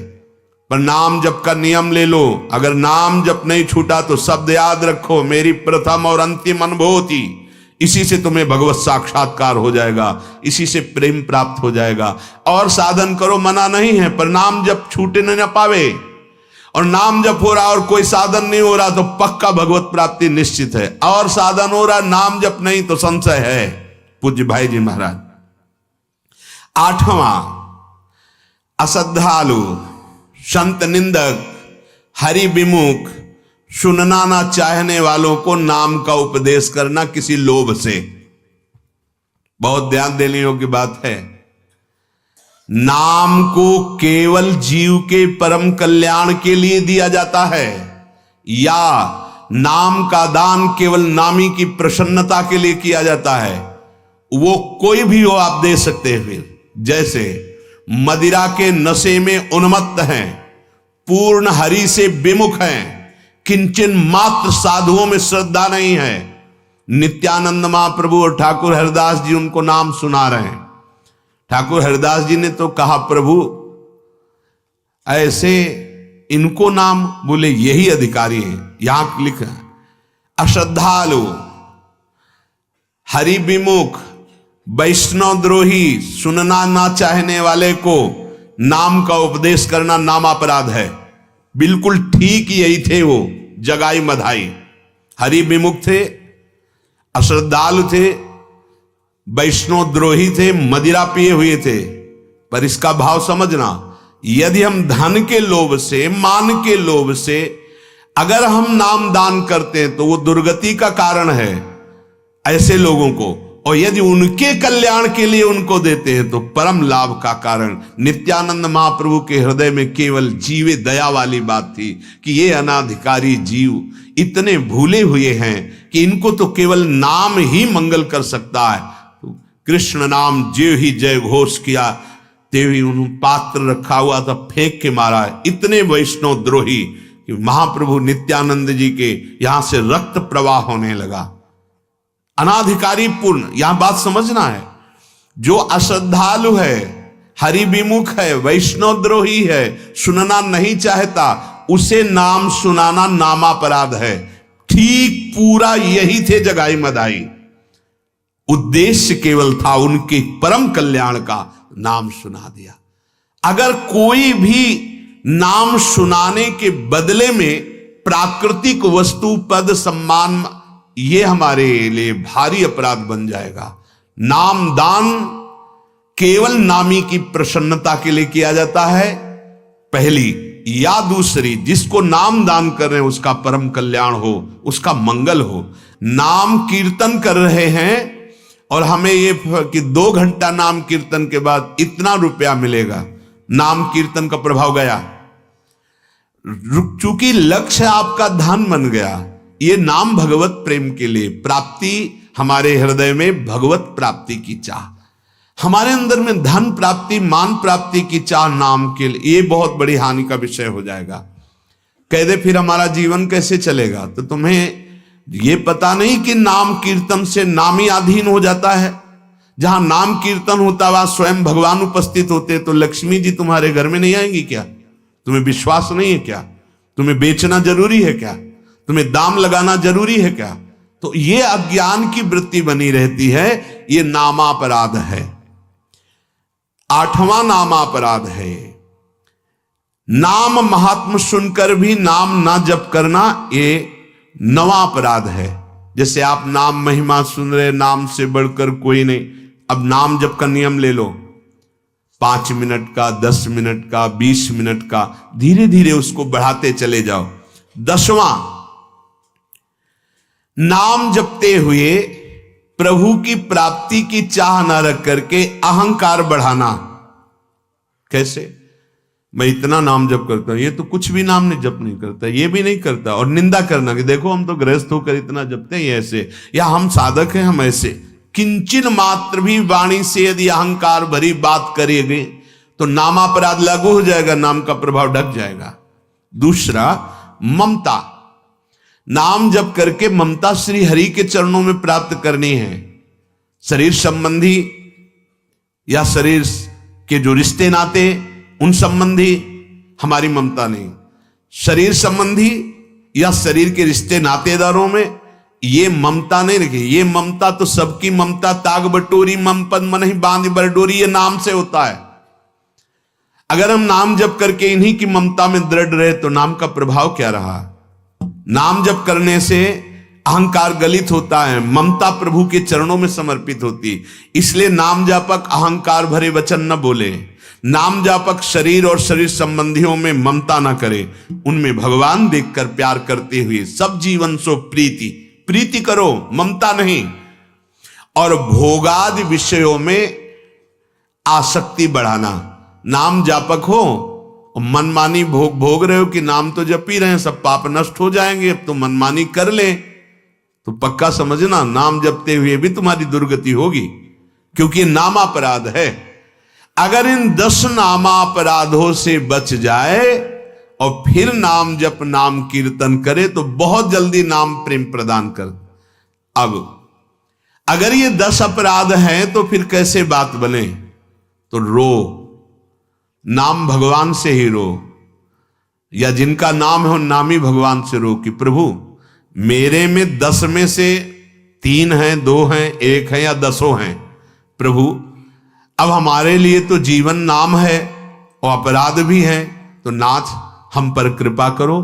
S1: पर नाम जप का नियम ले लो। अगर नाम जप नहीं छूटा तो शब्द याद रखो, मेरी प्रथम और अंतिम अनुभूति। इसी से तुम्हें भगवत साक्षात्कार हो जाएगा, इसी से प्रेम प्राप्त हो जाएगा। और साधन करो, मना नहीं है, पर नाम जप छूटे न पावे। और नाम जप हो रहा और कोई साधन नहीं हो रहा तो पक्का भगवत प्राप्ति निश्चित है। और साधन हो रहा नाम जप नहीं तो संशय है। पूज्य भाई जी महाराज। 8वां, अश्रद्धालु, संत निंदक, हरि विमुख, सुनना ना चाहने वालों को नाम का उपदेश करना किसी लोभ से। बहुत ध्यान देने योग्य बात है। नाम को केवल जीव के परम कल्याण के लिए दिया जाता है, या नाम का दान केवल नामी की प्रसन्नता के लिए किया जाता है। वो कोई भी हो आप दे सकते हैं। फिर जैसे मदिरा के नशे में उन्मत्त हैं, पूर्ण हरि से विमुख हैं, किंचन मात्र साधुओं में श्रद्धा नहीं है। नित्यानंद महाप्रभु और ठाकुर हरिदास जी उनको नाम सुना रहे हैं। ठाकुर हरिदास जी ने तो कहा प्रभु ऐसे इनको नाम, बोले यही अधिकारी हैं। यहां लिखा अश्रद्धालु, हरि विमुख, वैष्णव द्रोही, सुनना ना चाहने वाले को नाम का उपदेश करना नाम अपराध है। बिल्कुल ठीक यही थे वो जगाई मधाई। हरि विमुख थे, अश्रद्धालु थे, वैष्णव द्रोही थे, मदिरा पिए हुए थे। पर इसका भाव समझना, यदि हम धन के लोभ से, मान के लोभ से अगर हम नाम दान करते हैं तो वो दुर्गति का कारण है ऐसे लोगों को। और यदि उनके कल्याण के लिए उनको देते हैं तो परम लाभ का कारण। नित्यानंद महाप्रभु के हृदय में केवल जीवे दया वाली बात थी कि ये अनाधिकारी जीव इतने भूले हुए हैं कि इनको तो केवल नाम ही मंगल कर सकता है। तो कृष्ण नाम जे ही जय घोष किया, तेवी उन्होंने पात्र रखा हुआ था फेंक के मारा। इतने वैष्णव द्रोही कि महाप्रभु नित्यानंद जी के यहां से रक्त प्रवाह होने लगा। अनाधिकारी पूर्ण, यहां बात समझना है। जो अश्रद्धालु है, हरि विमुख है, वैष्णव द्रोही है, सुनना नहीं चाहता, उसे नाम सुनाना नामापराध है। ठीक पूरा यही थे जगाई मदाई। उद्देश्य केवल था उनके परम कल्याण का, नाम सुना दिया। अगर कोई भी नाम सुनाने के बदले में प्राकृतिक वस्तु, पद, सम्मान, ये हमारे लिए भारी अपराध बन जाएगा। नाम दान केवल नामी की प्रसन्नता के लिए किया जाता है, पहली, या दूसरी, जिसको नाम दान कर रहे हैं उसका परम कल्याण हो, उसका मंगल हो। नाम कीर्तन कर रहे हैं और हमें ये कि 2 घंटा नाम कीर्तन के बाद इतना रुपया मिलेगा, नाम कीर्तन का प्रभाव गया। चूंकि लक्ष्य आपका धन बन गया, ये नाम भगवत प्रेम के लिए प्राप्ति, हमारे हृदय में भगवत प्राप्ति की चाह, हमारे अंदर में धन प्राप्ति, मान प्राप्ति की चाह नाम के लिए, ये बहुत बड़ी हानि का विषय हो जाएगा। कह दे फिर हमारा जीवन कैसे चलेगा? तो तुम्हें ये पता नहीं कि नाम कीर्तन से नाम ही अधीन हो जाता है। जहां नाम कीर्तन होता वहां स्वयं भगवान उपस्थित होते, तो लक्ष्मी जी तुम्हारे घर में नहीं आएंगी क्या? तुम्हें विश्वास नहीं है क्या? तुम्हें बेचना जरूरी है क्या? तुम्हें दाम लगाना जरूरी है क्या? तो ये अज्ञान की वृत्ति बनी रहती है, ये नामापराध है। 8वां नामापराध है, नाम महात्म सुनकर भी नाम ना जप करना, ये 9वां अपराध है। जैसे आप नाम महिमा सुन रहे, नाम से बढ़कर कोई नहीं, अब नाम जप का नियम ले लो, 5 मिनट का, 10 मिनट का, 20 मिनट का, धीरे धीरे उसको बढ़ाते चले जाओ। 10वां, नाम जपते हुए प्रभु की प्राप्ति की चाह न रख करके अहंकार बढ़ाना। कैसे? मैं इतना नाम जप करता हूं, ये तो कुछ भी नाम नहीं जप नहीं करता, ये भी नहीं करता, और निंदा करना कि देखो हम तो गृहस्थ होकर इतना जपते हैं ऐसे, या हम साधक हैं हम ऐसे। किंचन मात्र भी वाणी से यदि अहंकार भरी बात करेंगे तो नामापराध लागू हो जाएगा, नाम का प्रभाव ढक जाएगा। दूसरा, ममता, नाम जप करके ममता श्री हरि के चरणों में प्राप्त करनी है। शरीर संबंधी या शरीर के जो रिश्ते नाते उन संबंधी हमारी ममता नहीं, शरीर संबंधी या शरीर के रिश्ते नातेदारों में ये ममता नहीं रखी। ये ममता तो सबकी ममता, ताग बटोरी मम पद मन ही बांध बरडोरी, ये नाम से होता है। अगर हम नाम जप करके इन्हीं की ममता में दृढ़ रहे तो नाम का प्रभाव क्या रहा? नाम जप करने से अहंकार गलित होता है, ममता प्रभु के चरणों में समर्पित होती। इसलिए नाम जापक अहंकार भरे वचन न बोले, नाम जापक शरीर और शरीर संबंधियों में ममता न करे, उनमें भगवान देखकर प्यार करते हुए सब जीवन सो प्रीति, प्रीति करो, ममता नहीं। और भोगादि विषयों में आसक्ति बढ़ाना। नाम जापक हो, मनमानी भोग रहे हो कि नाम तो जप ही रहे हैं, सब पाप नष्ट हो जाएंगे, अब तो मनमानी कर ले, तो पक्का समझना नाम जपते हुए भी तुम्हारी दुर्गति होगी, क्योंकि नामापराध है। अगर इन 10 नामापराधों से बच जाए और फिर नाम जप नाम कीर्तन करे तो बहुत जल्दी नाम प्रेम प्रदान कर। अब अगर ये 10 अपराध हैं तो फिर कैसे बात बने? तो रो, नाम भगवान से ही रो, या जिनका नाम है उन नामी भगवान से रो कि प्रभु मेरे में 10 में से 3 हैं, 2 हैं, 1 है या 10 हैं, प्रभु अब हमारे लिए तो जीवन नाम है और अपराध भी है, तो नाथ हम पर कृपा करो।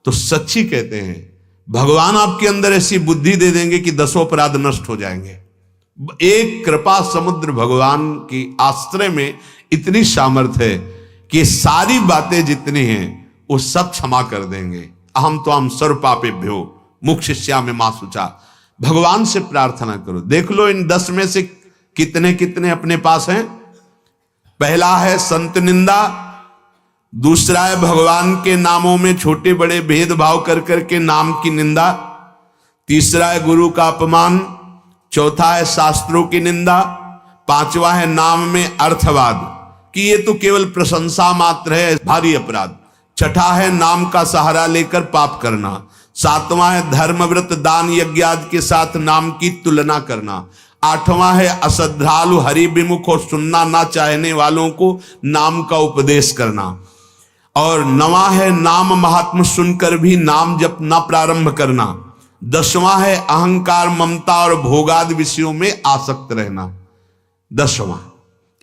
S1: तो सच्ची कहते हैं भगवान आपके अंदर ऐसी बुद्धि दे देंगे कि 10 अपराध नष्ट हो जाएंगे। एक कृपा समुद्र भगवान की आश्रय में इतनी सामर्थ्य है कि सारी बातें जितनी हैं वो सब क्षमा कर देंगे। अहम तो हम सर्व पापेभ्यो मुख शिष्या में मां सुचा। भगवान से प्रार्थना करो। देख लो इन 10 में से कितने कितने अपने पास हैं। पहला है संत निंदा, दूसरा है भगवान के नामों में छोटे बड़े भेदभाव कर करके नाम की निंदा, तीसरा है गुरु का अपमान, चौथा है शास्त्रों की निंदा, 5वां है नाम में अर्थवाद कि ये तो केवल प्रशंसा मात्र है, भारी अपराध। छठा है नाम का सहारा लेकर पाप करना, 7वां है धर्म व्रत दान यज्ञ आदि के साथ नाम की तुलना करना, 8वां है अश्रद्धालु हरि विमुख और सुनना ना चाहने वालों को नाम का उपदेश करना, और 9वां है नाम महात्म सुनकर भी नाम जप ना प्रारंभ करना, 10वां है अहंकार ममता और भोगादि विषयों में आसक्त रहना। 10वां,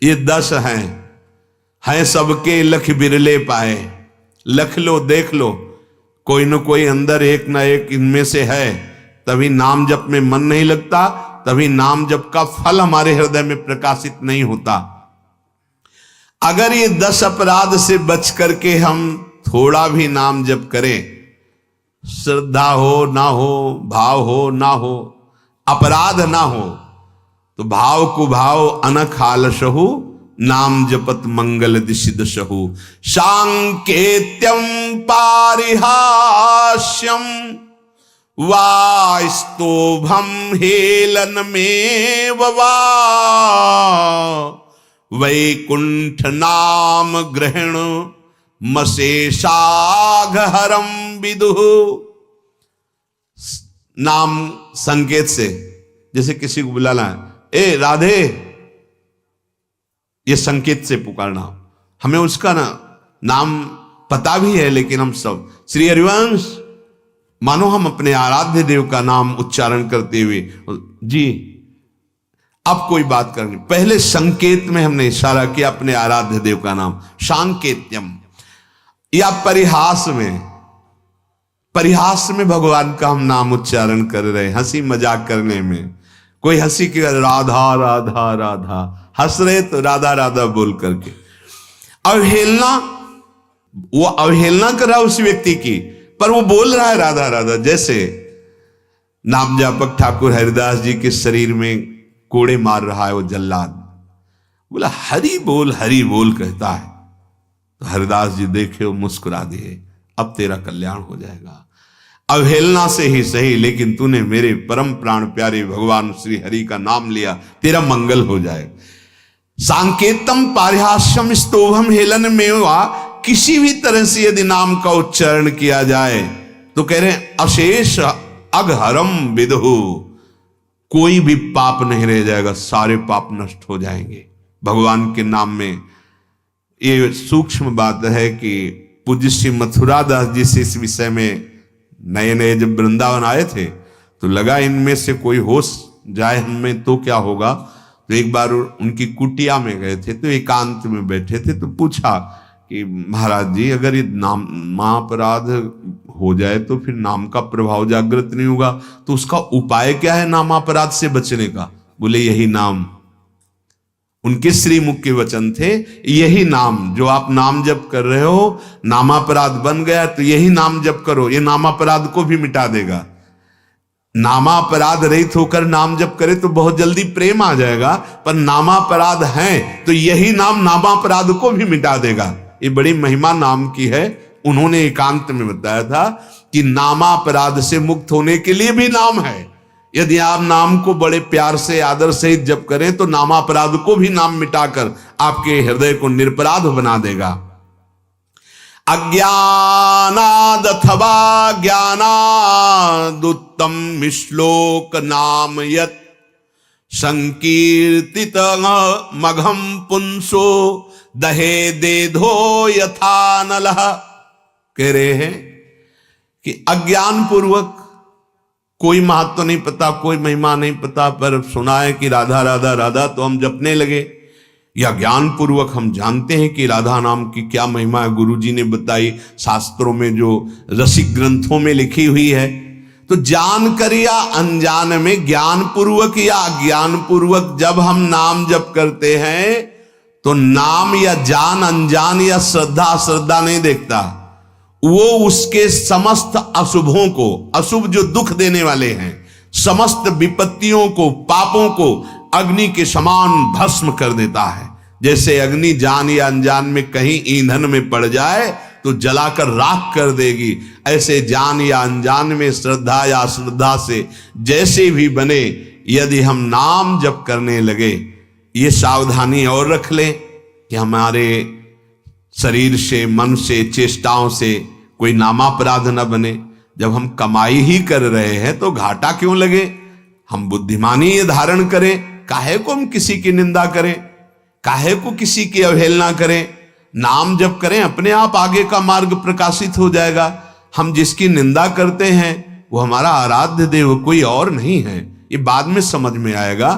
S1: ये 10 हैं सबके लख बिरले पाए। लख लो, देख लो, कोई न कोई अंदर एक ना एक इनमें से है। तभी नाम जप में मन नहीं लगता, तभी नाम जप का फल हमारे हृदय में प्रकाशित नहीं होता। अगर ये 10 अपराध से बच करके हम थोड़ा भी नाम जप करें, श्रद्धा हो ना हो, भाव हो ना हो, अपराध ना हो, तो भाव कुभाव अनख आलसहु, नाम जपत मंगल दिशि दशहु। सांकेत्यम पारिहास्यम वास्तोभम हेलन में वा, वैकुंठ नाम ग्रहण मशेषाघहरम विदुः। नाम संकेत से, जैसे किसी को बुलाना है, ए राधे, ये संकेत से पुकारना। हमें उसका नाम पता भी है, लेकिन हम सब श्री हरिवंश मानो हम अपने आराध्य देव का नाम उच्चारण करते हुए जी अब कोई बात करनी, पहले संकेत में हमने इशारा किया अपने आराध्य देव का नाम, सांकेत्यम। या परिहास में भगवान का हम नाम उच्चारण कर रहे हैं, हंसी मजाक करने में। कोई हंसी की राधा राधा राधा हंस रहे तो राधा राधा बोल करके अवहेलना, वो अवहेलना कर रहा है उस व्यक्ति की, पर वो बोल रहा है राधा राधा। जैसे नाम जापक ठाकुर हरिदास जी के शरीर में कोड़े मार रहा है वो जल्लाद, बोला हरि बोल कहता है, तो हरिदास जी देखे वो मुस्कुरा दिए, अब तेरा कल्याण हो जाएगा। अवहेलना से ही सही, लेकिन तूने मेरे परम प्राण प्यारे भगवान श्री हरि का नाम लिया, तेरा मंगल हो जाए। सांकेतम पारिहास्यम स्तोभम हेलन मेवा, किसी भी तरह से यदि नाम का उच्चारण किया जाए तो कह रहे हैं अशेष अघहरम विदुः, कोई भी पाप नहीं रह जाएगा, सारे पाप नष्ट हो जाएंगे भगवान के नाम में। ये सूक्ष्म बात है कि पूज्य श्री मथुरादास जी से इस विषय में नए नए जब वृंदावन आए थे तो लगा इनमें से कोई होश जाए हमें तो क्या होगा। तो एक बार उनकी कुटिया में गए थे, तो एकांत में बैठे थे, तो पूछा कि महाराज जी अगर ये नाम महापराध हो जाए तो फिर नाम का प्रभाव जागृत नहीं होगा, तो उसका उपाय क्या है नामापराध से बचने का। बोले यही नाम, उनके श्रीमुख के वचन थे, यही नाम जो आप नाम जप कर रहे हो, नामापराध बन गया तो यही नाम जप करो, ये नामापराध को भी मिटा देगा। नामापराध रहित होकर नाम जप करे तो बहुत जल्दी प्रेम आ जाएगा, पर नामापराध है तो यही नाम नामापराध को भी मिटा देगा। ये बड़ी महिमा नाम की है। उन्होंने एकांत में बताया था कि नामापराध से मुक्त होने के लिए भी नाम है। यदि आप नाम को बड़े प्यार से आदर सहित जप करें तो नामापराध को भी नाम मिटाकर आपके हृदय को निरपराध बना देगा। अज्ञानाद अथवा ज्ञानादुत्तम श्लोक नाम यत् संकीर्तित मघम पुंसो दहे देधो यथा नलः। कह रहे हैं कि अज्ञान पूर्वक, कोई महत्व नहीं पता, कोई महिमा नहीं पता, पर सुना है कि राधा राधा राधा तो हम जपने लगे, या ज्ञान पूर्वक हम जानते हैं कि राधा नाम की क्या महिमा है, गुरु जी ने बताई शास्त्रों में जो रसिक ग्रंथों में लिखी हुई है। तो जानकर या अनजान में, ज्ञान पूर्वक या अज्ञान पूर्वक जब हम नाम जप करते हैं तो नाम या जान अनजान या श्रद्धा अश्रद्धा नहीं देखता, वो उसके समस्त अशुभों को, अशुभ जो दुख देने वाले हैं, समस्त विपत्तियों को, पापों को अग्नि के समान भस्म कर देता है। जैसे अग्नि जान या अनजान में कहीं ईंधन में पड़ जाए तो जलाकर राख कर देगी, ऐसे जान या अनजान में, श्रद्धा या अश्रद्धा से जैसे भी बने, यदि हम नाम जप करने लगे, ये सावधानी और रख लें कि हमारे शरीर से, मन से, चेष्टाओं से कोई नामापराध न बने। जब हम कमाई ही कर रहे हैं तो घाटा क्यों लगे, हम बुद्धिमानी ये धारण करें। काहे को हम किसी की निंदा करें, काहे को किसी की अवहेलना करें। नाम जप करें, अपने आप आगे का मार्ग प्रकाशित हो जाएगा। हम जिसकी निंदा करते हैं वो हमारा आराध्य देव कोई और नहीं है, ये बाद में समझ में आएगा।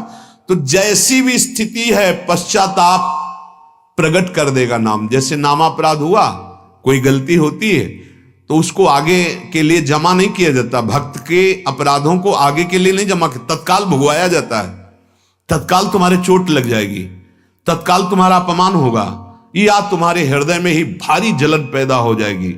S1: तो जैसी भी स्थिति है पश्चाताप प्रकट कर देगा नाम। जैसे नामापराध हुआ कोई गलती होती है तो उसको आगे के लिए जमा नहीं किया जाता। भक्त के अपराधों को आगे के लिए नहीं जमा किया, तत्काल भुगवाया जाता है। तत्काल तुम्हारे चोट लग जाएगी, तत्काल तुम्हारा अपमान होगा, या तुम्हारे हृदय में ही भारी जलन पैदा हो जाएगी,